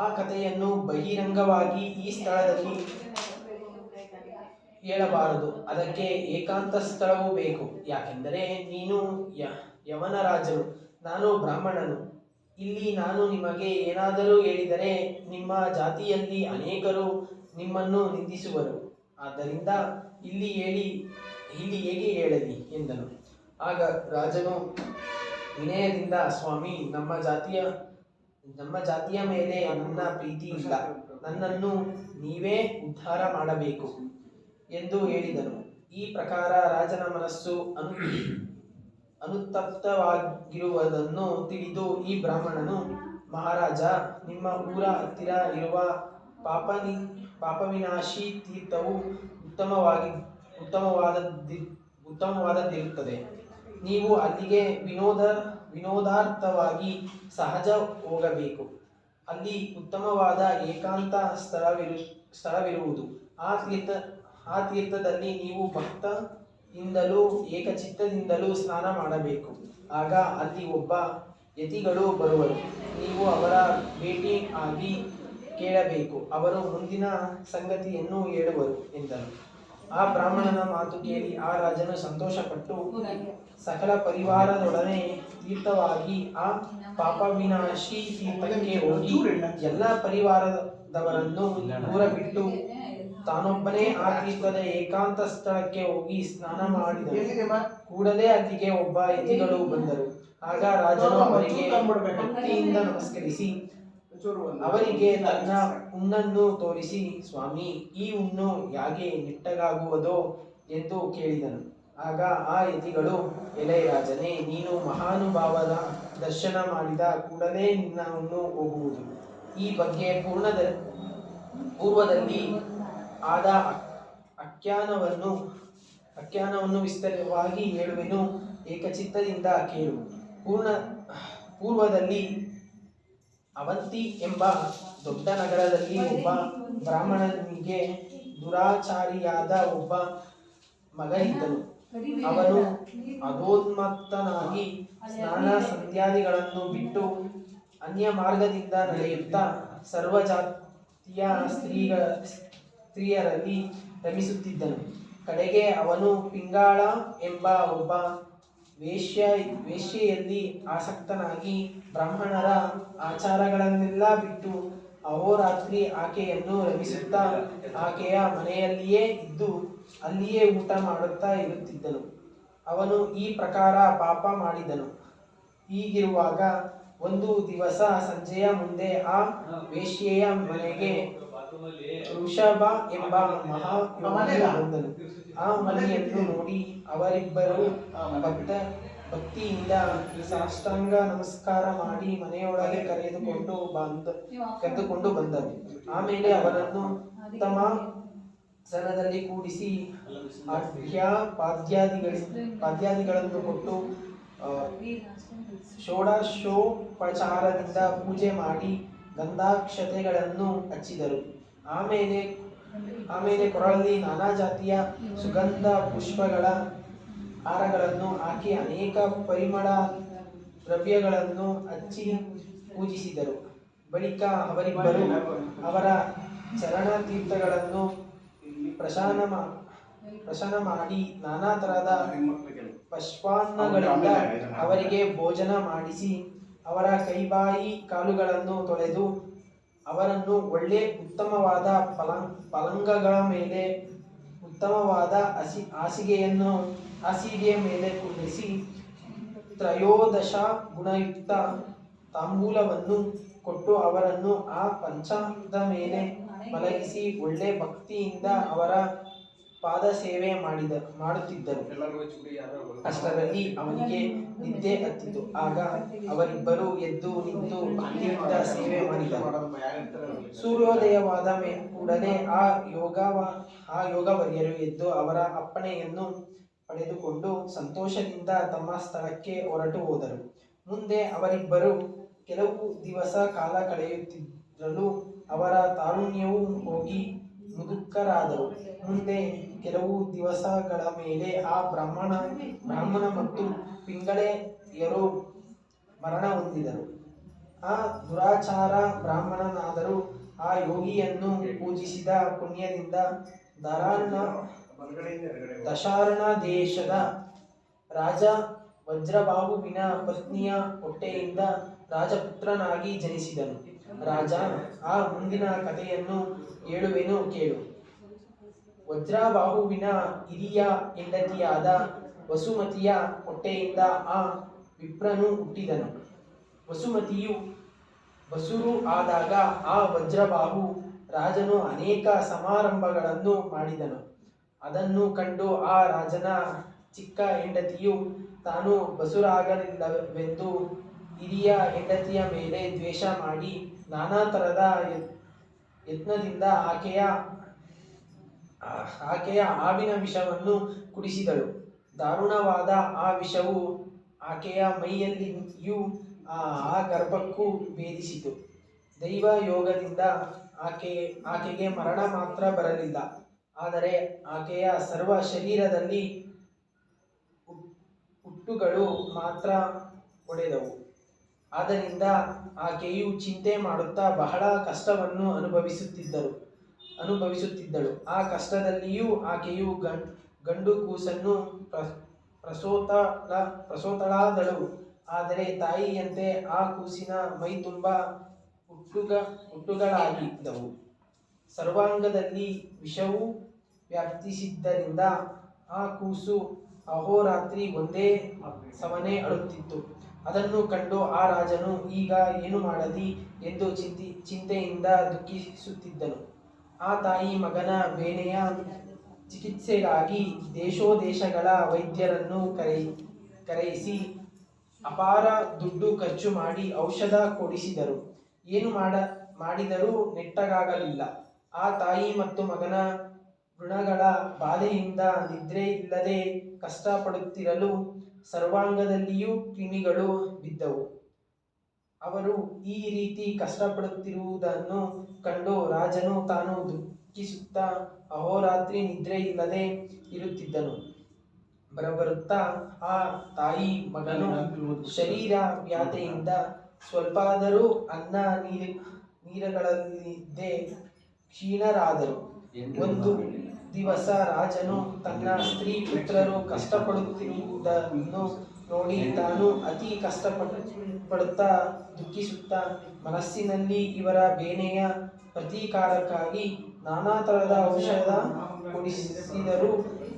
ಆ ಕಥೆಯನ್ನು ಬಹಿರಂಗವಾಗಿ ಈ ಸ್ಥಳದಲ್ಲಿ ಹೇಳಬಾರದು. ಅದಕ್ಕೆ ಏಕಾಂತ ಸ್ಥಳವೂ ಬೇಕು. ಯಾಕೆಂದರೆ ನೀನು ಯವನ ರಾಜನು, ನಾನು ಬ್ರಾಹ್ಮಣನು. ಇಲ್ಲಿ ನಾನು ನಿಮಗೆ ಏನಾದರೂ ಹೇಳಿದರೆ ನಿಮ್ಮ ಜಾತಿಯಲ್ಲಿ ಅನೇಕರು ನಿಮ್ಮನ್ನು ನಿಂದಿಸುವರು. ಆದ್ದರಿಂದ ಇಲ್ಲಿ ಹೇಗೆ ಹೇಳಲಿ ಎಂದನು. ಆಗ ರಾಜನು ವಿನಯದಿಂದ, ಸ್ವಾಮಿ, ನಮ್ಮ ಜಾತಿಯ ಮೇಲೆ ನನ್ನ ಪ್ರೀತಿ ಇಲ್ಲ. ನನ್ನನ್ನು ನೀವೇ ಉದ್ಧಾರ ಮಾಡಬೇಕು ಎಂದು ಹೇಳಿದನು. ಈ ಪ್ರಕಾರ ರಾಜನ ಮನಸ್ಸು ಅನುತಪ್ತವಾಗಿರುವುದನ್ನು ತಿಳಿದು ಈ ಬ್ರಾಹ್ಮಣನು, ಮಹಾರಾಜ, ನಿಮ್ಮ ಊರ ಹತ್ತಿರ ಇರುವ ಪಾಪವಿನಾಶಿ ತೀರ್ಥವು ಉತ್ತಮವಾದದ್ದಿರುತ್ತದೆ. ನೀವು ಅಲ್ಲಿಗೆ ವಿನೋದಾರ್ಥವಾಗಿ ಸಹಜ ಹೋಗಬೇಕು. ಅಲ್ಲಿ ಉತ್ತಮವಾದ ಏಕಾಂತ ಸ್ಥಳವಿರುವುದು. ಆ ತೀರ್ಥದಲ್ಲಿ ನೀವು ಭಕ್ತಿಯಿಂದಲೂ ಏಕಚಿತ್ತದಿಂದಲೂ ಸ್ನಾನ ಮಾಡಬೇಕು. ಆಗ ಅಲ್ಲಿ ಒಬ್ಬ ಯತಿಗಳು ಬರುವರು. ನೀವು ಅವರ ಭೇಟಿ ಆಗಿ ಕೇಳಬೇಕು. ಅವರು ಮುಂದಿನ ಸಂಗತಿಯನ್ನು ಹೇಳುವರು ಎಂದನು. ಆ ಬ್ರಾಹ್ಮಣನ ಮಾತು ಕೇಳಿ ಆ ರಾಜನು ಸಂತೋಷಪಟ್ಟು ಸಕಲ ಪರಿವಾರದೊಡನೆ ತೀರ್ಥವಾಗಿ ಆ ಪಾಪವಿನಾಶಿ ತೀರ್ಥಕ್ಕೆ ಹೋಗಿ ಎಲ್ಲ ಪರಿವಾರದವರನ್ನು ದೂರ ಬಿಟ್ಟು ತಾನೊಬ್ಬನೇ ಆ ತೀರ್ಥದ ಏಕಾಂತ ಸ್ಥಳಕ್ಕೆ ಹೋಗಿ ಸ್ನಾನ ಮಾಡಿದನು. ಕೂಡಲೇ ಅಲ್ಲಿಗೆ ಒಬ್ಬ ಯತಿಗಳು ಬಂದರು. ಆಗ ರಾಜನು ಅವರಿಗೆ ಭಕ್ತಿಯಿಂದ ನಮಸ್ಕರಿಸಿ ಅವರಿಗೆ ತನ್ನ ಹುಣ್ಣನ್ನು ತೋರಿಸಿ, ಸ್ವಾಮಿ, ಈ ಹುಣ್ಣು ಹೇಗೆ ನೆಟ್ಟಗಾಗುವುದೋ ಎಂದು ಕೇಳಿದನು. ಆಗ ಆ ಯತಿಗಳು, ಎಲೈ ರಾಜನೇ, ನೀನು ಮಹಾನುಭಾವದ ದರ್ಶನ ಮಾಡಿದ ಕೂಡಲೇ ನಿನ್ನ ಹುಣ್ಣು ಹೋಗುವುದು. ಈ ಬಗ್ಗೆ ಪೂರ್ವದಲ್ಲಿ ಆದ ಆಖ್ಯಾನವನ್ನು ವಿಸ್ತಾರವಾಗಿ ಹೇಳುವೆನು. ಏಕಚಿತ್ತದಿಂದ ಕೇಳು. ಪೂರ್ವದಲ್ಲಿ ಅವಂತಿ ಎಂಬ ದೊಡ್ಡ ನಗರದಲ್ಲಿ ಒಬ್ಬ ಬ್ರಾಹ್ಮಣನಿಗೆ ದುರಾಚಾರಿಯಾದ ಒಬ್ಬ ಮಗನಿದ್ದನು. ಅವನು ಅಧೋನ್ಮತ್ತನಾಗಿ ಸ್ನಾನ ಸಂಧ್ಯಾದಿಗಳನ್ನು ಬಿಟ್ಟು ಅನ್ಯ ಮಾರ್ಗದಿಂದ ನಡೆಯುತ್ತಾ ಸ್ತ್ರೀಯರಲ್ಲಿ ರಮಿಸುತ್ತಿದ್ದನು. ಕಡೆಗೆ ಅವನು ಪಿಂಗಾಳ ಎಂಬ ಒಬ್ಬ ವೇಶ್ಯೆಯಲ್ಲಿ ಆಸಕ್ತನಾಗಿ ಬ್ರಾಹ್ಮಣರ ಆಚಾರಗಳನ್ನೆಲ್ಲ ಬಿಟ್ಟು ಅಹೋರಾತ್ರಿ ಆಕೆಯನ್ನು ರಮಿಸುತ್ತಾ ಆಕೆಯ ಮನೆಯಲ್ಲಿಯೇ ಇದ್ದು ಅಲ್ಲಿಯೇ ಊಟ ಮಾಡುತ್ತಾ ಇರುತ್ತಿದ್ದನು. ಅವನು ಈ ಪ್ರಕಾರ ಪಾಪ ಮಾಡಿದನು. ಹೀಗಿರುವಾಗ ಒಂದು ದಿವಸ ಸಂಜೆಯ ಮುಂದೆ ಆ ವೇಶ್ಯೆಯ ಮನೆಗೆ ಋಷಭ ಎಂಬ ಮಹಾಯೋಗಿಯು ಬಂದನು. ಆ ಮುನಿಯನ್ನು ನೋಡಿ ಅವರಿಬ್ಬರು ಭಕ್ತಿಯಿಂದ ಸಾಷ್ಟಾಂಗ ನಮಸ್ಕಾರ ಮಾಡಿ ಮನೆಯೊಳಗೆ ಕರೆದುಕೊಂಡು ಬಂದರು. ಆಮೇಲೆ ಅವನನ್ನು ಉತ್ತಮ ಸನದಲ್ಲಿ ಕೂಡಿಸಿ ಪಾದ್ಯಾದಿಗಳನ್ನು ಕೊಟ್ಟು ಷೋಡಶೋಪಚಾರದಿಂದ ಪೂಜೆ ಮಾಡಿ ಗಂಧಾಕ್ಷತೆಗಳನ್ನು ಹಚ್ಚಿದರು. ಆಮೇಲೆ ಕೊರಳಲ್ಲಿ ನಾನಾ ಜಾತಿಯ ಸುಗಂಧ ಪುಷ್ಪಗಳ ಹಾರಗಳನ್ನು ಹಾಕಿ ಅನೇಕ ಪರಿಮಳ ದ್ರವ್ಯಗಳನ್ನು ಹಚ್ಚಿ ಪೂಜಿಸಿದರು. ಬಳಿಕ ಅವರಿಬ್ಬರು ಅವರ ಚರಣ ತೀರ್ಥಗಳನ್ನು ಪ್ರಶಾನ ಮಾಡಿ ನಾನಾ ತರಹದ ಪಶ್ವಾನ್ನಗಳಿಂದ ಅವರಿಗೆ ಭೋಜನ ಮಾಡಿಸಿ ಅವರ ಕೈಬಾಯಿ ಕಾಲುಗಳನ್ನು ತೊಳೆದು ಅವರನ್ನು ಒಳ್ಳೆ ಉತ್ತಮವಾದ ಪಲಂಗಗಳ ಮೇಲೆ ಉತ್ತಮವಾದ ಹಾಸಿಗೆಯ ಮೇಲೆ ಕುಳ್ಳಿಸಿ ತ್ರಯೋದಶ ಗುಣಯುಕ್ತ ತಾಂಬೂಲವನ್ನು ಕೊಟ್ಟು ಅವರನ್ನು ಆ ಪಂಚದ ಮೇಲೆ ಮಲಗಿಸಿ ಒಳ್ಳೆ ಭಕ್ತಿಯಿಂದ ಅವರ ಪಾದ ಸೇವೆ ಮಾಡುತ್ತಿದ್ದರು. ಅಷ್ಟರಲ್ಲಿ ಅವನಿಗೆ ನಿದ್ದೆ ಹತ್ತಿತು. ಆಗ ಅವರಿಬ್ಬರು ಎದ್ದು ನಿಂತು ಭಕ್ತಿಯಿಂದ ಸೇವೆ ಮಾಡಿದರು. ಸೂರ್ಯೋದಯವಾದ ಕೂಡಲೇ ಆ ಯೋಗವರ್ಯರು ಎದ್ದು ಅವರ ಅಪ್ಪಣೆಯನ್ನು ಪಡೆದುಕೊಂಡು ಸಂತೋಷದಿಂದ ತಮ್ಮ ಸ್ಥಳಕ್ಕೆ ಹೊರಟು ಹೋದರು. ಮುಂದೆ ಅವರಿಬ್ಬರು ಕೆಲವು ದಿವಸ ಕಾಲ ಕಳೆಯುತ್ತಿರಲು ಅವರ ತಾರುಣ್ಯವು ಹೋಗಿ ಮುದುಕರಾದರು. ಮುಂದೆ ಕೆಲವು ದಿವಸಗಳ ಮೇಲೆ ಆ ಬ್ರಾಹ್ಮಣ ಮತ್ತು ಪಿಂಗಳೆಯರು ಮರಣ ಹೊಂದಿದರು. ಆ ದುರಾಚಾರ ಬ್ರಾಹ್ಮಣನಾದರೂ ಆ ಯೋಗಿಯನ್ನು ಪೂಜಿಸಿದ ಪುಣ್ಯದಿಂದ ದಶಾರ್ಣ ದೇಶದ ರಾಜ ವಜ್ರಬಾಹುವಿನ ಪತ್ನಿಯ ಹೊಟ್ಟೆಯಿಂದ ರಾಜಪುತ್ರನಾಗಿ ಜನಿಸಿದನು. ರಾಜ, ಆ ಮುಂದಿನ ಕಥೆಯನ್ನು ಹೇಳುವೆನು ಕೇಳು. ವಜ್ರಬಾಹುವಿನ ಹಿರಿಯ ಹೆಂಡತಿಯಾದ ವಸುಮತಿಯ ಹೊಟ್ಟೆಯಿಂದ ಆ ವಿಪ್ರನು ಹುಟ್ಟಿದನು. ವಸುಮತಿಯು ಬಸುರು ಆದಾಗ ಆ ವಜ್ರಬಾಹು ರಾಜನು ಅನೇಕ ಸಮಾರಂಭಗಳನ್ನು ಮಾಡಿದನು. ಅದನ್ನು ಕಂಡು ಆ ರಾಜನ ಚಿಕ್ಕ ಹೆಂಡತಿಯು ತಾನು ಬಸುರಾಗಲಿಲ್ಲವೆಂದು ಹಿರಿಯ ಹೆಂಡತಿಯ ಮೇಲೆ ದ್ವೇಷ ಮಾಡಿ ನಾನಾ ತರಹದ ಯತ್ನದಿಂದ ಆಕೆಯ ಹಾವಿನ ವಿಷವನ್ನು ಕುಡಿಸಿದಳು. ದಾರುಣವಾದ ಆ ವಿಷವು ಆಕೆಯ ಮೈಯಲ್ಲಿಯೂ ಆ ಗರ್ಭಕ್ಕೂ ಭೇದಿಸಿತು. ದೈವ ಯೋಗದಿಂದ ಆಕೆಗೆ ಮರಣ ಮಾತ್ರ ಬರಲಿಲ್ಲ, ಆದರೆ ಆಕೆಯ ಸರ್ವ ಶರೀರದಲ್ಲಿ ಹುಟ್ಟುಗಳು ಮಾತ್ರ ಒಡೆದವು. ಆದ್ದರಿಂದ ಆಕೆಯು ಚಿಂತೆ ಮಾಡುತ್ತಾ ಬಹಳ ಕಷ್ಟವನ್ನು ಅನುಭವಿಸುತ್ತಿದ್ದಳು. ಆ ಕಷ್ಟದಲ್ಲಿಯೂ ಆಕೆಯು ಗಂಡು ಕೂಸನ್ನು ಪ್ರಸೂತಳಾದಳು. ಆದರೆ ತಾಯಿಯಂತೆ ಆ ಕೂಸಿನ ಮೈ ತುಂಬ ಹುಟ್ಟುಗಳಾಗಿದ್ದವು. ಸರ್ವಾಂಗದಲ್ಲಿ ವಿಷವು ವ್ಯಾಪಿಸಿದ್ದರಿಂದ ಆ ಕೂಸು ಅಹೋರಾತ್ರಿ ಒಂದೇ ಸಮನೆ ಅಳುತ್ತಿತ್ತು. ಅದನ್ನು ಕಂಡು ಆ ರಾಜನು ಈಗ ಏನು ಮಾಡಲಿ ಎಂದು ಚಿಂತೆಯಿಂದ ದುಃಖಿಸುತ್ತಿದ್ದನು. ಆ ತಾಯಿ ಮಗನ ಬೇನೆಯ ಚಿಕಿತ್ಸೆಗಾಗಿ ದೇಶೋದೇಶಗಳ ವೈದ್ಯರನ್ನು ಕರೆಯಿಸಿ ಅಪಾರ ದುಡ್ಡು ಖರ್ಚು ಮಾಡಿ ಔಷಧ ಕೊಡಿಸಿದರು. ಏನು ಮಾಡಿದರೂ ನೆಟ್ಟಗಾಗಲಿಲ್ಲ. ಆ ತಾಯಿ ಮತ್ತು ಮಗನ ಋಣಗಳ ಬಾಧೆಯಿಂದ ನಿದ್ರೆ ಇಲ್ಲದೆ ಕಷ್ಟಪಡುತ್ತಿರಲು ಸರ್ವಾಂಗದಲ್ಲಿಯೂ ಕ್ರಿಮಿಗಳು ಬಿದ್ದವು. ಅವರು ಈ ರೀತಿ ಕಷ್ಟಪಡುತ್ತಿರುವುದನ್ನು ಕಂಡು ರಾಜನು ತಾನು ದುಃಖಿಸುತ್ತಾ ಅಹೋರಾತ್ರಿ ನಿದ್ರೆ ಇಲ್ಲದೆ ಇರುತ್ತಿದ್ದನು. ಬರುತ್ತಾ ಆ ತಾಯಿ ಮಗನು ಶರೀರ ವ್ಯಾಧಿಯಿಂದ ಸ್ವಲ್ಪಾದರೂ ಅನ್ನ ನೀರುಗಳಲ್ಲಿದ್ದೇ ಕ್ಷೀಣರಾದರು. ಒಂದು ದಿವಸ ರಾಜನು ತನ್ನ ಸ್ತ್ರೀ ಪುತ್ರರು ಕಷ್ಟಪಡುತ್ತಿರುವುದನ್ನು ನೋಡಿ ತಾನು ಅತಿ ಕಷ್ಟಪಡುತ್ತಾ ದುಃಖಿಸುತ್ತಾ ಮನಸ್ಸಿನಲ್ಲಿ ಇವರ ಬೇನೆಯ ಪ್ರತೀಕಾರಕ್ಕಾಗಿ ನಾನಾ ತರಹದ ಔಷಧ ಕೊಡಿಸಿದರೂ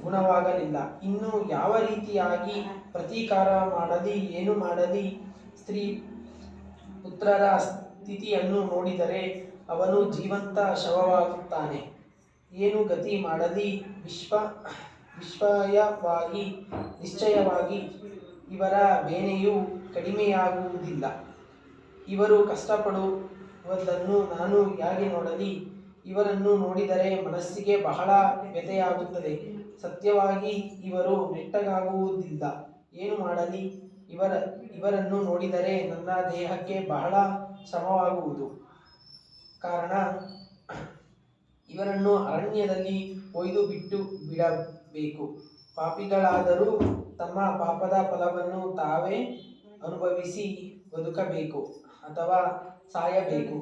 ಗುಣವಾಗಲಿಲ್ಲ. ಇನ್ನು ಯಾವ ರೀತಿಯಾಗಿ ಪ್ರತೀಕಾರ ಮಾಡಲಿ, ಏನು ಮಾಡಲಿ? ಸ್ತ್ರೀ ಪುತ್ರರ ಸ್ಥಿತಿಯನ್ನು ನೋಡಿದರೆ ಅವನು ಜೀವಂತ ಶವವಾಗುತ್ತಾನೆ. ಏನು ಗತಿ ಮಾಡಲಿ? ನಿಶ್ಚಯವಾಗಿ ಇವರ ಬೇನೆಯು ಕಡಿಮೆಯಾಗುವುದಿಲ್ಲ. ಇವರು ಕಷ್ಟಪಡುವುದನ್ನು ನಾನು ಹೇಗೆ ನೋಡಲಿ? ಇವರನ್ನು ನೋಡಿದರೆ ಮನಸ್ಸಿಗೆ ಬಹಳ ವ್ಯಥೆಯಾಗುತ್ತದೆ. ಸತ್ಯವಾಗಿ ಇವರು ನೆಟ್ಟಗಾಗುವುದಿಲ್ಲ. ಏನು ಮಾಡಲಿ? ಇವರನ್ನು ನೋಡಿದರೆ ನನ್ನ ದೇಹಕ್ಕೆ ಬಹಳ ಶ್ರಮವಾಗುವುದು. ಕಾರಣ ಇವರನ್ನು ಅರಣ್ಯದಲ್ಲಿ ಒಯ್ದು ಬಿಟ್ಟು ಬಿಡಬೇಕು. ಪಾಪಿಗಳಾದರೂ ತಮ್ಮ ಪಾಪದ ಫಲವನ್ನು ತಾವೇ ಅನುಭವಿಸಿ ಬದುಕಬೇಕು ಅಥವಾ ಸಾಯಬೇಕು.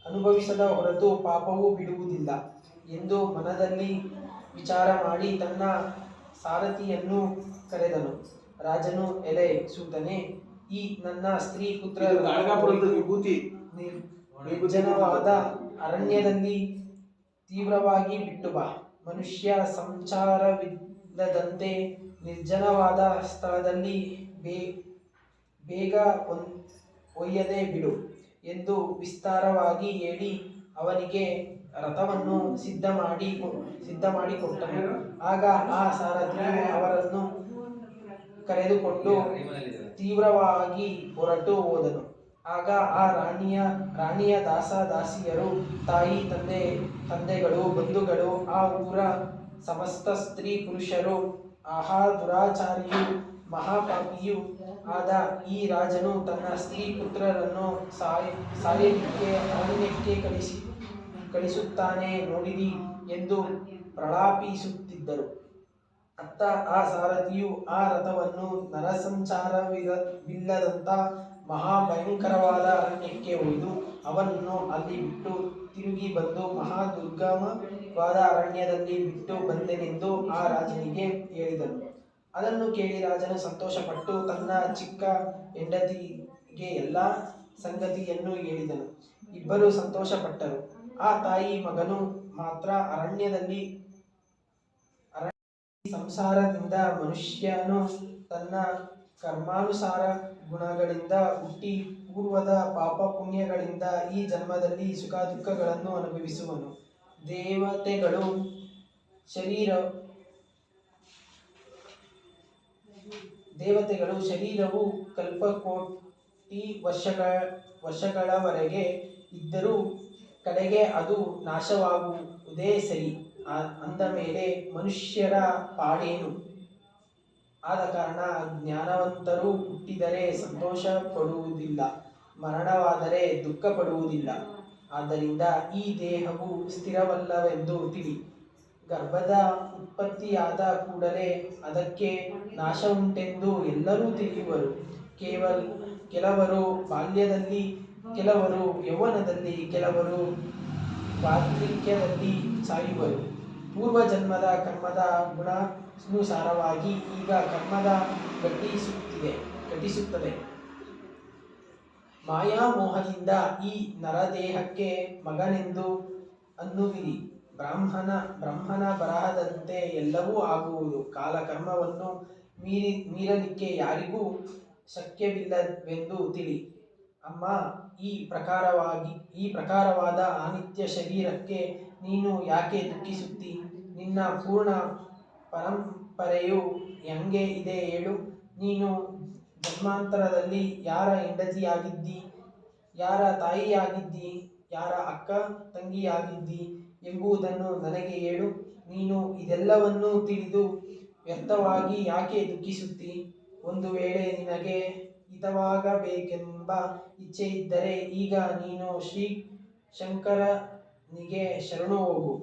ಅನುಭವಿಸದ ಹೊರತು ಪಾಪವು ಬಿಡುವುದಿಲ್ಲ ಎಂದು ಮನದಲ್ಲಿ ವಿಚಾರ ಮಾಡಿ ತನ್ನ ಸಾರಥಿಯನ್ನು ಕರೆದನು. ರಾಜನು, ಎಲೆ ಸೂತನೇ, ಈ ನನ್ನ ಸ್ತ್ರೀ ಪುತ್ರ ನಿರ್ಜನವಾದ ಅರಣ್ಯದಲ್ಲಿ ತೀವ್ರವಾಗಿ ಬಿಟ್ಟು ಬಾ. ಮನುಷ್ಯ ಸಂಚಾರವಿಲ್ಲದಂತೆ ನಿರ್ಜನವಾದ ಸ್ಥಳದಲ್ಲಿ ಬೇಗ ಒಯ್ಯದೆ ಬಿಡು ಎಂದು ವಿಸ್ತಾರವಾಗಿ ಹೇಳಿ ಅವನಿಗೆ ರಥವನ್ನು ಸಿದ್ಧ ಮಾಡಿಕೊಟ್ಟನು. ಆಗ ಆ ಸಾರಥಿಯು ಅವರನ್ನು ಕರೆದುಕೊಂಡು ತೀವ್ರವಾಗಿ ಹೊರಟು ಹೋದನು. ಆಗ ಆ ರಾಣಿಯ ದಾಸಿಯರು, ತಾಯಿ ತಂದೆಗಳು, ಬಂಧುಗಳು, ಆ ಊರ ಸಮಸ್ತ ಸ್ತ್ರೀ ಪುರುಷರು, ಆಹಾ ದುರಾಚಾರಿಯೂ ಮಹಾಪಾಪಿಯೂ ಆದ ಈ ರಾಜನು ತನ್ನ ಸ್ತ್ರೀ ಪುತ್ರರನ್ನು ಸಾಯಲಿಕ್ಕೆ ಅರಣ್ಯಕ್ಕೆ ಕಳಿಸುತ್ತಾನೆ ನೋಡಿರಿ ಎಂದು ಪ್ರಲಾಪಿಸುತ್ತಿದ್ದರು. ಅತ್ತ ಆ ಸಾರಥಿಯು ಆ ರಥವನ್ನು ನರಸಂಚಾರವಿಲ್ಲದಂಥ ಮಹಾಭಯಂಕರವಾದ ಅರಣ್ಯಕ್ಕೆ ಒಯ್ದು ಅವನನ್ನು ಅಲ್ಲಿ ಬಿಟ್ಟು ತಿರುಗಿ ಬಂದು ಮಹಾದುರ್ಗಮವಾದ ಅರಣ್ಯದಲ್ಲಿ ಬಿಟ್ಟು ಬಂದೆನೆಂದು ಆ ರಾಜನಿಗೆ ಹೇಳಿದನು. ಅದನ್ನು ಕೇಳಿ ರಾಜನು ಸಂತೋಷಪಟ್ಟು ತನ್ನ ಚಿಕ್ಕ ಹೆಂಡತಿಗೆ ಎಲ್ಲ ಸಂಗತಿಯನ್ನು ಹೇಳಿದನು. ಇಬ್ಬರು ಸಂತೋಷಪಟ್ಟರು. ಆ ತಾಯಿ ಮಗನು ಮಾತ್ರ ಅರಣ್ಯದಲ್ಲಿ ಸಂಸಾರದಿಂದ ಮನುಷ್ಯನು ತನ್ನ ಕರ್ಮಾನುಸಾರ ಗುಣಗಳಿಂದ ಹುಟ್ಟಿ ಪೂರ್ವದ ಪಾಪ ಪುಣ್ಯಗಳಿಂದ ಈ ಜನ್ಮದಲ್ಲಿ ಸುಖ ದುಃಖಗಳನ್ನು ಅನುಭವಿಸುವನು. ದೇವತೆಗಳು ಶರೀರವು ಕಲ್ಪಕೋಟಿ ವರ್ಷಗಳವರೆಗೆ ಇದ್ದರೂ ಕಡೆಗೆ ಅದು ನಾಶವಾಗುವುದೇ ಸರಿ. ಅಂದ ಮೇಲೆ ಮನುಷ್ಯರ ಪಾಡೇನು? ಆದ ಕಾರಣ ಜ್ಞಾನವಂತರು ಹುಟ್ಟಿದರೆ ಸಂತೋಷ ಪಡುವುದಿಲ್ಲ, ಮರಣವಾದರೆ ದುಃಖ ಪಡುವುದಿಲ್ಲ. ಆದ್ದರಿಂದ ಈ ದೇಹವು ಸ್ಥಿರವಲ್ಲವೆಂದು ತಿಳಿ. ಗರ್ಭದ ಉತ್ಪತ್ತಿಯಾದ ಕೂಡಲೇ ಅದಕ್ಕೆ ನಾಶ ಉಂಟೆಂದು ಎಲ್ಲರೂ ತಿಳಿಯುವರು. ಕೆಲವರು ಬಾಲ್ಯದಲ್ಲಿ, ಕೆಲವರು ಯೌವನದಲ್ಲಿ, ಕೆಲವರು ವಾರ್ಧಕ್ಯದಲ್ಲಿ ಸಾಯುವರು. ಪೂರ್ವಜನ್ಮದ ಕರ್ಮದ ಗುಣಾನುಸಾರವಾಗಿ ಈಗ ಕರ್ಮದ ಘಟಿಸುತ್ತದೆ. ಮಾಯಾಮೋಹದಿಂದ ಈ ನರದೇಹಕ್ಕೆ ಮಗನೆಂದು ಅನ್ನುವಿರಿ. ಬ್ರಹ್ಮನ ಬರಹದಂತೆ ಎಲ್ಲವೂ ಆಗುವುದು. ಕಾಲಕರ್ಮವನ್ನು ಮೀರಲಿಕ್ಕೆ ಯಾರಿಗೂ ಶಕ್ಯವಿಲ್ಲವೆಂದು ತಿಳಿ. ಅಮ್ಮ, ಈ ಪ್ರಕಾರವಾದ ಅನಿತ್ಯ ಶರೀರಕ್ಕೆ ನೀನು ಯಾಕೆ ದುಃಖಿಸುತ್ತಿ? ನಿನ್ನ ಪೂರ್ಣ ಪರಂಪರೆಯು ಹೆಂಗೆ ಇದೆ ಹೇಳು? ನೀನು ಜನ್ಮಾಂತರದಲ್ಲಿ ಯಾರ ಹೆಂಡತಿಯಾಗಿದ್ದಿ, ಯಾರ ತಾಯಿಯಾಗಿದ್ದಿ, ಯಾರ ಅಕ್ಕ ತಂಗಿಯಾಗಿದ್ದಿ ಎಂಬುದನ್ನು ನನಗೆ ಹೇಳು. ನೀನು ಇದೆಲ್ಲವನ್ನೂ ತಿಳಿದು ವ್ಯರ್ಥವಾಗಿ ಯಾಕೆ ದುಃಖಿಸುತ್ತಿ? ಒಂದು ವೇಳೆ ನಿನಗೆ ಹಿತವಾಗಬೇಕೆಂಬ ಇಚ್ಛೆಯಿದ್ದರೆ ಈಗ ನೀನು ಶ್ರೀ ಶಂಕರನಿಗೆ ಶರಣು ಹೋಗು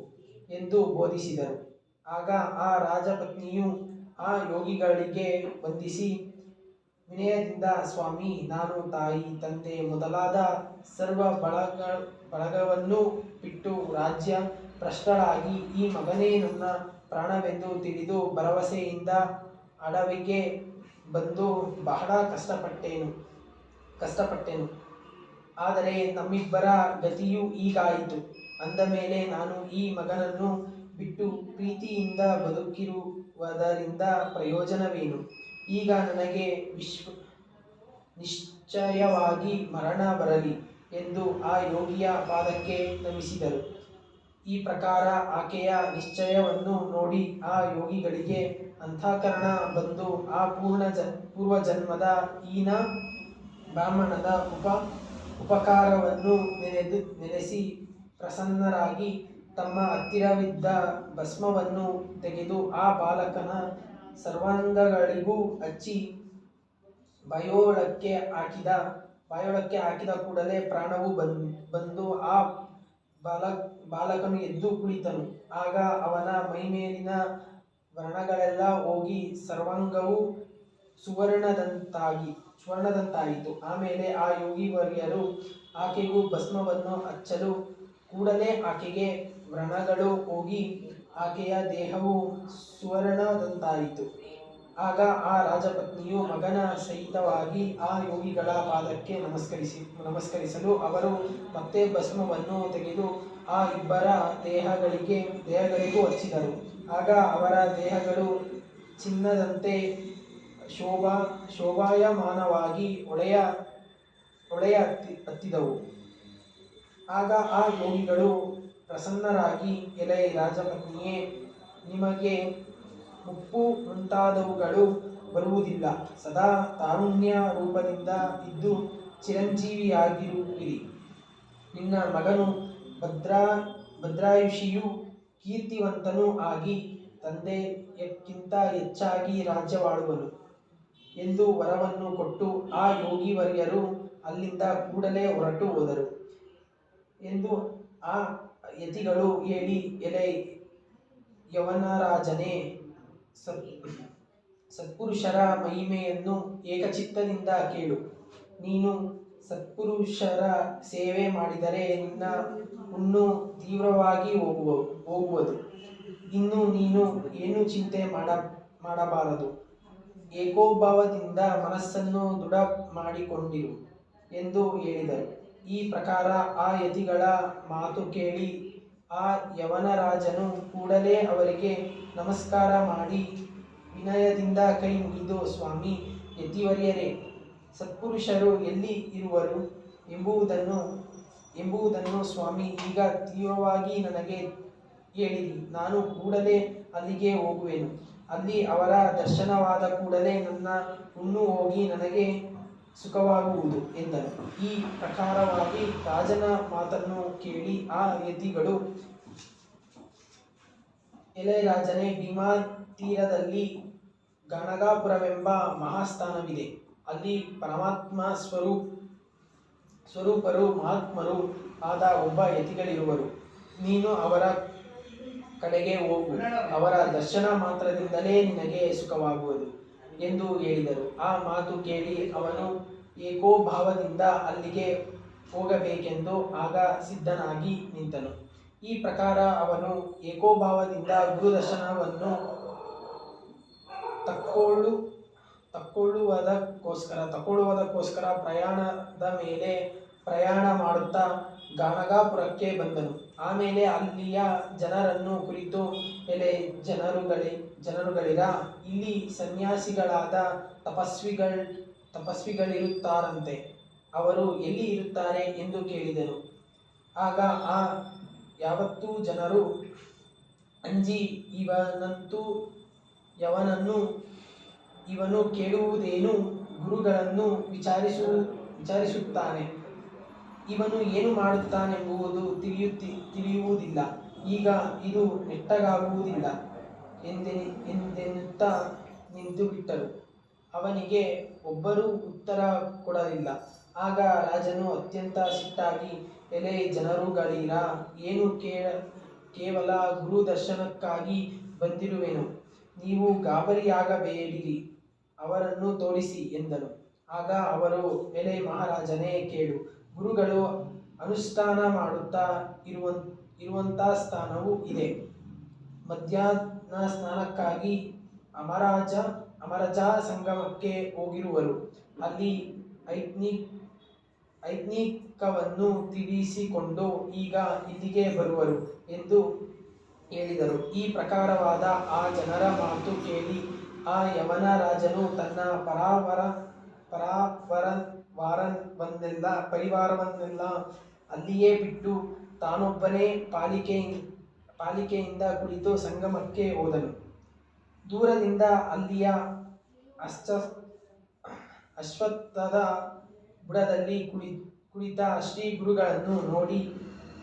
ಎಂದು ಬೋಧಿಸಿದರು. ಆಗ ಆ ರಾಜಪತ್ನಿಯು ಆ ಯೋಗಿಗಳಿಗೆ ವಂದಿಸಿ ವಿನಯದಿಂದ, ಸ್ವಾಮಿ, ನಾನು ತಾಯಿ ತಂದೆ ಮೊದಲಾದ ಸರ್ವ ಬಳಗವನ್ನು ಬಿಟ್ಟು ರಾಜ್ಯ ಭ್ರಷ್ಟಳಾಗಿ ಈ ಮಗನೇ ನನ್ನ ಪ್ರಾಣವೆಂದು ತಿಳಿದು ಭರವಸೆಯಿಂದ ಅಡವಿಗೆ ಬಂದು ಬಹಳ ಕಷ್ಟಪಟ್ಟೆನು. ಆದರೆ ನಮ್ಮಿಬ್ಬರ ಗತಿಯೂ ಹೀಗಾಯಿತು ಅಂದ ಮೇಲೆ ನಾನು ಈ ಮಗನನ್ನು ಬಿಟ್ಟು ಪ್ರೀತಿಯಿಂದ ಬದುಕಿರುವುದರಿಂದ ಪ್ರಯೋಜನವೇನು? ಈಗ ನನಗೆ ನಿಶ್ಚಯವಾಗಿ ಮರಣ ಬರಲಿ ಎಂದು ಆ ಯೋಗಿಯ ಪಾದಕ್ಕೆ ನಮಿಸಿದರು. ಈ ಪ್ರಕಾರ ಆಕೆಯ ನಿಶ್ಚಯವನ್ನು ನೋಡಿ ಆ ಯೋಗಿಗಳಿಗೆ ಅಂತಃಕರಣ ಬಂದು ಆ ಪೂರ್ವಜನ್ಮದ ಹೀನ ಬ್ರಾಹ್ಮಣದ ಉಪಕಾರವನ್ನು ನೆನೆಸಿ ಪ್ರಸನ್ನರಾಗಿ ತಮ್ಮ ಹತ್ತಿರವಿದ್ದ ಭಸ್ಮವನ್ನು ತೆಗೆದು ಆ ಬಾಲಕನ ಸರ್ವಾಂಗಗಳಿಗೂ ಹಚ್ಚಿ ಬಾಯೊಳಕ್ಕೆ ಹಾಕಿದ ಕೂಡಲೇ ಪ್ರಾಣವು ಬಂದು ಆ ಬಾಲಕನು ಎದ್ದು ಕುಳಿತನು. ಆಗ ಅವನ ಮೈಮೇಲಿನ ವ್ರಣಗಳೆಲ್ಲ ಹೋಗಿ ಸರ್ವಾಂಗವು ಸುವರ್ಣದಂತಾಯಿತು. ಆಮೇಲೆ ಆ ಯೋಗಿವರ್ಯರು ಆಕೆಗೂ ಭಸ್ಮವನ್ನು ಹಚ್ಚಲು ಕೂಡಲೇ ಆಕೆಗೆ ವ್ರಣಗಳು ಹೋಗಿ ಆಕೆಯ ದೇಹವು ಸುವರ್ಣದಂತಾಯಿತು. ಆಗ ಆ ರಾಜಪತ್ನಿಯು ಮಗನ ಸಹಿತವಾಗಿ ಆ ಯೋಗಿಗಳ ಪಾದಕ್ಕೆ ನಮಸ್ಕರಿಸಲು ಅವರು ಮತ್ತೆ ಭಸ್ಮವನ್ನು ತೆಗೆದು ಆ ಇಬ್ಬರ ದೇಹಗಳಿಗೂ ಹಚ್ಚಿದರು. ಆಗ ಅವರ ದೇಹಗಳು ಚಿನ್ನದಂತೆ ಶೋಭಾಯಮಾನವಾಗಿ ಹೊಳೆಯ ಹತ್ತಿದವು. ಆಗ ಆ ಯೋಗಿಗಳು ಪ್ರಸನ್ನರಾಗಿ, ಎಲೈ ರಾಜಪತ್ನಿಯೇ, ನಿಮಗೆ ಮುಪ್ಪು ಮುಂತಾದವುಗಳು ಬರುವುದಿಲ್ಲ. ಸದಾ ತಾರುಣ್ಯ ರೂಪದಿಂದ ಇದ್ದು ಚಿರಂಜೀವಿಯಾಗಿರುವಿರಿ. ನಿನ್ನ ಮಗನು ಭದ್ರಾಯುಷಿಯೂ ಕೀರ್ತಿವಂತನೂ ಆಗಿ ತಂದೆಯಕ್ಕಿಂತ ಹೆಚ್ಚಾಗಿ ರಾಜ್ಯವಾಳುವನು ಎಂದು ವರವನ್ನು ಕೊಟ್ಟು ಆ ಯೋಗಿವರ್ಯರು ಅಲ್ಲಿಂದ ಕೂಡಲೇ ಹೊರಟು ಹೋದರು ಎಂದು ಆ ಯತಿಗಳು ಹೇಳಿ, ಎಲೈ ಯವನರಾಜನೇ, ಸತ್ಪುರುಷರ ಮಹಿಮೆಯನ್ನು ಏಕಚಿತ್ತದಿಂದ ಕೇಳು. ನೀನು ಸತ್ಪುರುಷರ ಸೇವೆ ಮಾಡಿದರೆ ನಿನ್ನ ಹುಣ್ಣು ತೀವ್ರವಾಗಿ ಹೋಗುವುದು. ಇನ್ನು ನೀನು ಏನು ಚಿಂತೆ ಮಾಡಬಾರದು. ಏಕೋಭಾವದಿಂದ ಮನಸ್ಸನ್ನು ದೃಢ ಮಾಡಿಕೊಂಡಿರು ಎಂದು ಹೇಳಿದರು. ಈ ಪ್ರಕಾರ ಆ ಯತಿಗಳ ಮಾತು ಕೇಳಿ ಆ ಯವನರಾಜನು ಕೂಡಲೇ ಅವರಿಗೆ ನಮಸ್ಕಾರ ಮಾಡಿ ವಿನಯದಿಂದ ಕೈ ಮುಗಿದು, ಸ್ವಾಮಿ, ಯತಿವರ್ಯರೇ, ಸತ್ಪುರುಷರು ಎಲ್ಲಿ ಇರುವರು ಎಂಬುದನ್ನು ಸ್ವಾಮಿ ಈಗ ತೀವ್ರವಾಗಿ ನನಗೆ ಹೇಳಿರಿ. ನಾನು ಕೂಡಲೇ ಅಲ್ಲಿಗೆ ಹೋಗುವೆನು. ಅಲ್ಲಿ ಅವರ ದರ್ಶನವಾದ ಕೂಡಲೇ ನನ್ನ ಹುಣ್ಣು ಹೋಗಿ ನನಗೆ ಸುಖವಾಗುವುದು ಎಂದನು. ಈ ಪ್ರಕಾರವಾಗಿ ರಾಜನ ಮಾತನ್ನು ಕೇಳಿ ಆ ಯತಿಗಳು, ಎಲೈ ರಾಜನೇ, ಭೀಮಾ ತೀರದಲ್ಲಿ ಗಣಗಾಪುರವೆಂಬ ಮಹಾಸ್ಥಾನವಿದೆ. ಅಲ್ಲಿ ಪರಮಾತ್ಮ ಸ್ವರೂಪರು ಮಹಾತ್ಮರು ಆದ ಒಬ್ಬ ಯತಿಗಳಿರುವರು. ನೀನು ಅವರ ಕಡೆಗೆ ಹೋಗು. ಅವರ ದರ್ಶನ ಮಾತ್ರದಿಂದಲೇ ನಿನಗೆ ಸುಖವಾಗುವುದು ಎಂದು ಹೇಳಿದರು. ಆ ಮಾತು ಕೇಳಿ ಅವನು ಏಕೋಭಾವದಿಂದ ಅಲ್ಲಿಗೆ ಹೋಗಬೇಕೆಂದು ಆಗ ಸಿದ್ಧನಾಗಿ ನಿಂತನು. ಈ ಪ್ರಕಾರ ಅವನು ಏಕೋಭಾವದಿಂದ ಗುರುದರ್ಶನವನ್ನು ತಕ್ಕೊಳ್ಳುವುದಕ್ಕೋಸ್ಕರ ಪ್ರಯಾಣದ ಮೇಲೆ ಪ್ರಯಾಣ ಮಾಡುತ್ತಾ ಗಾಣಗಾಪುರಕ್ಕೆ ಬಂದನು. ಆಮೇಲೆ ಅಲ್ಲಿಯ ಜನರನ್ನು ಕುರಿತು, ಎಲೆ ಜನರುಗಳಿರ, ಇಲ್ಲಿ ಸನ್ಯಾಸಿಗಳಾದ ತಪಸ್ವಿಗಳಿರುತ್ತಾರಂತೆ. ಅವರು ಎಲ್ಲಿ ಇರುತ್ತಾರೆ ಎಂದು ಕೇಳಿದನು. ಆಗ ಆ ಯಾವತ್ತೂ ಜನರು ಅಂಜಿ, ಇವನು ಕೇಳುವುದೇನು? ಗುರುಗಳನ್ನು ವಿಚಾರಿಸುತ್ತಾನೆ. ಇವನು ಏನು ಮಾಡುತ್ತಾನೆಂಬುದು ತಿಳಿಯುವುದಿಲ್ಲ. ಈಗ ಇದು ನೆಟ್ಟಗಾಗುವುದಿಲ್ಲ ಎಂದೆನ್ನುತ್ತಾ ನಿಂತುಬಿಟ್ಟರು. ಅವನಿಗೆ ಒಬ್ಬರೂ ಉತ್ತರ ಕೊಡಲಿಲ್ಲ. ಆಗ ರಾಜನು ಅತ್ಯಂತ ಸಿಟ್ಟಾಗಿ, ಎಲೆ ಜನರುಗಳಿರ, ಏನು ಕೇವಲ ಗುರು ದರ್ಶನಕ್ಕಾಗಿ ಬಂದಿರುವೆನು. ನೀವು ಗಾಬರಿಯಾಗಬೇಡಿರಿ. ಅವರನ್ನು ತೋರಿಸಿ ಎಂದನು. ಆಗ ಅವರು, ಎಲೆ ಮಹಾರಾಜನೇ, ಕೇಳು. ಗುರುಗಳು ಅನುಷ್ಠಾನ ಮಾಡುತ್ತಾ ಇರುವಂಥ ಸ್ಥಾನವೂ ಇದೆ. ಮಧ್ಯಾಹ್ನ ಸ್ನಾನಕ್ಕಾಗಿ ಅಮರಜಾ ಸಂಗಮಕ್ಕೆ ಹೋಗಿರುವರು. ಅಲ್ಲಿ ಐಜ್ಞಿಕವನ್ನು ತಿಳಿಸಿಕೊಂಡು ಈಗ ಇಲ್ಲಿಗೆ ಬರುವರು ಎಂದು ಹೇಳಿದರು. ಈ ಪ್ರಕಾರವಾದ ಆ ಜನರ ಮಾತು ಕೇಳಿ ಆ ಯವನ ರಾಜನು ತನ್ನ ಪರಿವಾರವನ್ನೆಲ್ಲ ಅಲ್ಲಿಯೇ ಬಿಟ್ಟು ತಾನೊಬ್ಬನೇ ಪಾಲಿಕೆಯಿಂದ ಕುಳಿತು ಸಂಗಮಕ್ಕೆ ಹೋದನು. ದೂರದಿಂದ ಅಲ್ಲಿಯ ಅಶ್ವತ್ಥದ ಬುಡದಲ್ಲಿ ಕುಳಿತ ಶ್ರೀ ಗುರುಗಳನ್ನು ನೋಡಿ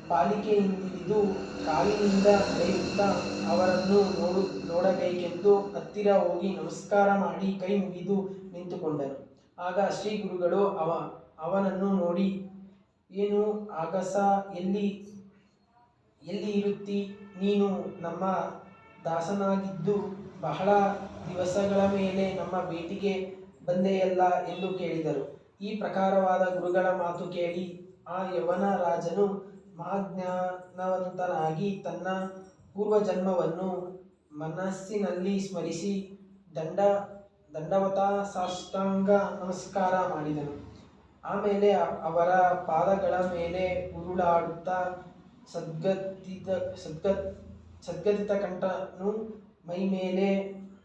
ಪಾಲಿಕೆಯಿಂದಿಳಿದು ಕಾಲಿನಿಂದ ನಡೆಯುತ್ತಾ ಅವರನ್ನು ನೋಡಬೇಕೆಂದು ಹತ್ತಿರ ಹೋಗಿ ನಮಸ್ಕಾರ ಮಾಡಿ ಕೈ ಮುಗಿದು ನಿಂತುಕೊಂಡನು. ಆಗ ಶ್ರೀ ಗುರುಗಳು ಅವನನ್ನು ನೋಡಿ, ಏನು ಆಗಸ, ಎಲ್ಲಿ ಇರುತ್ತಿ? ನೀನು ನಮ್ಮ ದಾಸನಾಗಿದ್ದು ಬಹಳ ದಿವಸಗಳ ಮೇಲೆ ನಮ್ಮ ಭೇಟಿಗೆ ಬಂದೆಯಲ್ಲ ಎಂದು ಕೇಳಿದರು. ಈ ಪ್ರಕಾರವಾದ ಗುರುಗಳ ಮಾತು ಕೇಳಿ ಆ ಯವನ ರಾಜನು ಮಹಾಜ್ಞಾನವಂತನಾಗಿ ತನ್ನ ಪೂರ್ವಜನ್ಮವನ್ನು ಮನಸ್ಸಿನಲ್ಲಿ ಸ್ಮರಿಸಿ ದಂಡವತ ಸಾಷ್ಟಾಂಗ ನಮಸ್ಕಾರ ಮಾಡಿದನು. ಆಮೇಲೆ ಅವರ ಪಾದಗಳ ಮೇಲೆ ಉರುಳಾಡುತ್ತಾ ಸದ್ಗದಿತ ಕಂಠನು, ಮೈಮೇಲೆ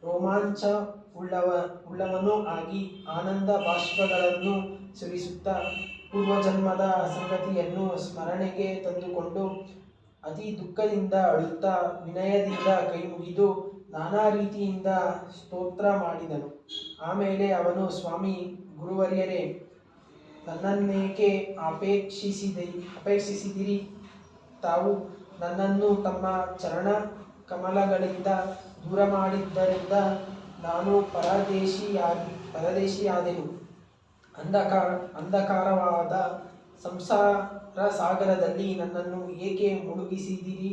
ರೋಮಾಂಚ ಉಳ್ಳವನೂ ಆಗಿ ಆನಂದ ಬಾಷ್ಪಗಳನ್ನು ಸುರಿಸುತ್ತಾ ಪೂರ್ವಜನ್ಮದ ಸಂಗತಿಯನ್ನು ಸ್ಮರಣೆಗೆ ತಂದುಕೊಂಡು ಅತಿ ದುಃಖದಿಂದ ಅಳುತ್ತಾ ವಿನಯದಿಂದ ಕೈಮುಗಿದು ನಾನಾ ರೀತಿಯಿಂದ ಸ್ತೋತ್ರ ಮಾಡಿದನು. ಆಮೇಲೆ ಅವನು, ಸ್ವಾಮಿ ಗುರುವರ್ಯರೇ, ನನ್ನನ್ನೇಕೆ ಅಪೇಕ್ಷಿಸಿದಿರಿ? ತಾವು ನನ್ನನ್ನು ತಮ್ಮ ಚರಣ ಕಮಲಗಳಿಂದ ದೂರ ಮಾಡಿದ್ದರಿಂದ ನಾನು ಪರದೇಶಿಯಾದೆನು. ಅಂಧಕಾರವಾದ ಸಂಸಾರ ಸಾಗರದಲ್ಲಿ ನನ್ನನ್ನು ಏಕೆ ಮುಳುಗಿಸಿದಿರಿ?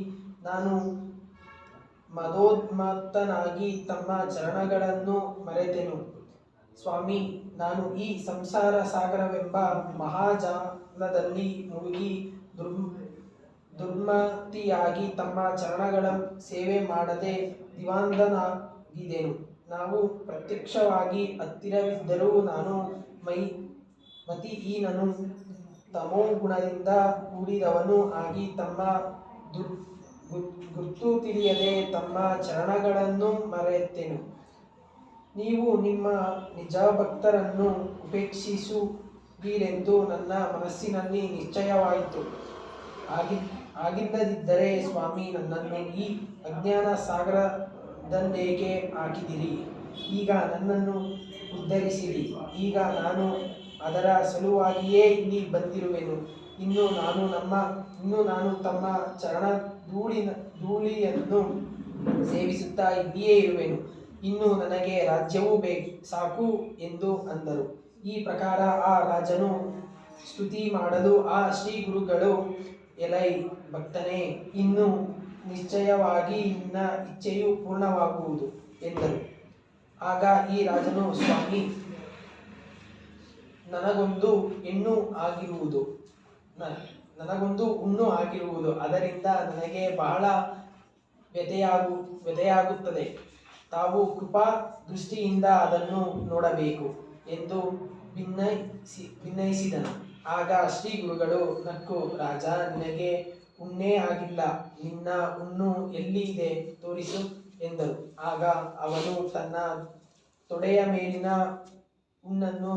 ನಾನು ಮದೋನ್ಮತ್ತನಾಗಿ ತಮ್ಮ ಚರಣಗಳನ್ನು ಮರೆತೆನು. ಸ್ವಾಮಿ, ನಾನು ಈ ಸಂಸಾರ ಸಾಗರವೆಂಬ ಮಹಾಜಾಲದಲ್ಲಿ ಮುಳುಗಿ ದುರ್ಮತಿಯಾಗಿ ತಮ್ಮ ಚರಣಗಳ ಸೇವೆ ಮಾಡದೆ ದಿವಾಂಧನಾಗಿದ್ದೆನು. ನಾವು ಪ್ರತ್ಯಕ್ಷವಾಗಿ ಹತ್ತಿರವಿದ್ದರೂ ನಾನು ಮತಿಹೀನನು, ತಮೋಗುಣದಿಂದ ಕೂಡಿದವನೂ ಆಗಿ ತಮ್ಮ ಗುರ್ತು ತಿಳಿಯದೆ ತಮ್ಮ ಚರಣಗಳನ್ನು ಮರೆತೆನು. ನೀವು ನಿಮ್ಮ ನಿಜಭಕ್ತರನ್ನು ಉಪೇಕ್ಷಿಸುವಿರೆಂದು ನನ್ನ ಮನಸ್ಸಿನಲ್ಲಿ ನಿಶ್ಚಯವಾಯಿತು. ಆಗಿಲ್ಲದಿದ್ದರೆ ಸ್ವಾಮಿ, ನನ್ನನ್ನು ಈ ಅಜ್ಞಾನ ಸಾಗರದಲ್ಲೇಕೆ ಹಾಕಿದಿರಿ? ಈಗ ನನ್ನನ್ನು ಉದ್ಧರಿಸಿರಿ. ಈಗ ನಾನು ಅದರ ಸಲುವಾಗಿಯೇ ಇಲ್ಲಿ ಬಂದಿರುವೆನು. ಇನ್ನು ನಾನು ತಮ್ಮ ಚರಣ ಧೂಳಿಯನ್ನು ಸೇವಿಸುತ್ತಾ ಇಲ್ಲಿಯೇ ಇರುವೆನು. ಇನ್ನು ನನಗೆ ರಾಜ್ಯವೂ ಸಾಕು ಎಂದು ಅಂದರು. ಈ ಪ್ರಕಾರ ಆ ರಾಜನು ಸ್ತುತಿ ಮಾಡಲು ಆ ಶ್ರೀ ಗುರುಗಳು, ಎಲೈ ಭಕ್ತನೇ, ಇನ್ನು ನಿಶ್ಚಯವಾಗಿ ನಿನ್ನ ಇಚ್ಛೆಯು ಪೂರ್ಣವಾಗುವುದು ಎಂದರು. ಆಗ ಈ ರಾಜನು, ಸ್ವಾಮಿ, ನನಗೊಂದು ಹುಣ್ಣು ಆಗಿರುವುದು. ಅದರಿಂದ ನನಗೆ ಬಹಳ ವ್ಯಥೆಯಾಗುತ್ತದೆ. ತಾವು ಕೃಪಾ ದೃಷ್ಟಿಯಿಂದ ಅದನ್ನು ನೋಡಬೇಕು ಎಂದು ಭಿನ್ನಯಿಸಿದನು. ಆಗ ಶ್ರೀ ಗುರುಗಳು ನಕ್ಕು, ರಾಜ, ನಿನಗೆ ಹುಣ್ಣೇ ಆಗಿಲ್ಲ. ನಿನ್ನ ಹುಣ್ಣು ಎಲ್ಲಿ ಇದೆ? ತೋರಿಸು ಎಂದರು. ಆಗ ಅವನು ತನ್ನ ತೊಡೆಯ ಮೇಲಿನ ಹುಣ್ಣನ್ನು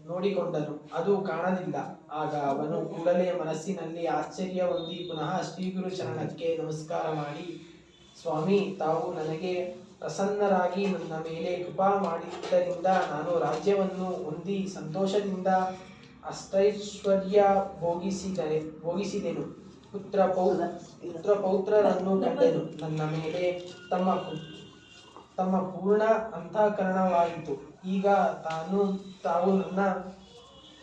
ನೋಡಿಕೊಂಡನು. ಅದು ಕಾಣಲಿಲ್ಲ. ಆಗ ಅವನು ಕೂಡಲೇ ಮನಸ್ಸಿನಲ್ಲಿ ಆಶ್ಚರ್ಯ ಹೊಂದಿ ಪುನಃ ಶ್ರೀಗುರು ಚರಣಕ್ಕೆ ನಮಸ್ಕಾರ ಮಾಡಿ, ಸ್ವಾಮಿ, ತಾವು ನನಗೆ ಪ್ರಸನ್ನರಾಗಿ ನನ್ನ ಮೇಲೆ ಕೃಪಾ ಮಾಡಿದ್ದರಿಂದ ನಾನು ರಾಜ್ಯವನ್ನು ಹೊಂದಿ ಸಂತೋಷದಿಂದ ಅಷ್ಟೈಶ್ವರ್ಯ ಭೋಗಿಸಿದೆನು. ಪುತ್ರ ಪೌತ್ರರನ್ನು ಕಂಡೆನು. ನನ್ನ ಮೇಲೆ ತಮ್ಮ ಪೂರ್ಣ ಅಂತಃಕರಣವಾಯಿತು. ಈಗ ತಾವು ನನ್ನ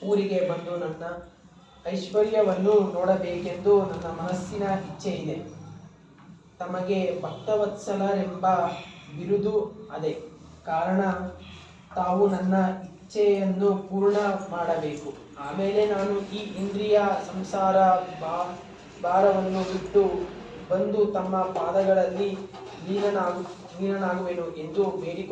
ಊರಿಗೆ ಬಂದು ನನ್ನ ಐಶ್ವರ್ಯವನ್ನು ನೋಡಬೇಕೆಂದು ನನ್ನ ಮನಸ್ಸಿನ ಇಚ್ಛೆ ಇದೆ. ತಮಗೆ ಭಕ್ತವತ್ಸಲರೆಂಬ ಬಿರುದು ಅದೇ ಕಾರಣ. ತಾವು ನನ್ನ ಇಚ್ಛೆಯನ್ನು ಪೂರ್ಣ ಮಾಡಬೇಕು. ಆಮೇಲೆ ನಾನು ಈ ಇಂದ್ರಿಯ ಸಂಸಾರ ಭಾರವನ್ನು ಬಿಟ್ಟು ಬಂದು ತಮ್ಮ ಪಾದಗಳಲ್ಲಿ ಲೀನನಾಗುವೆನು ಎಂದು ಬೇಡಿಕೊಂಡನು.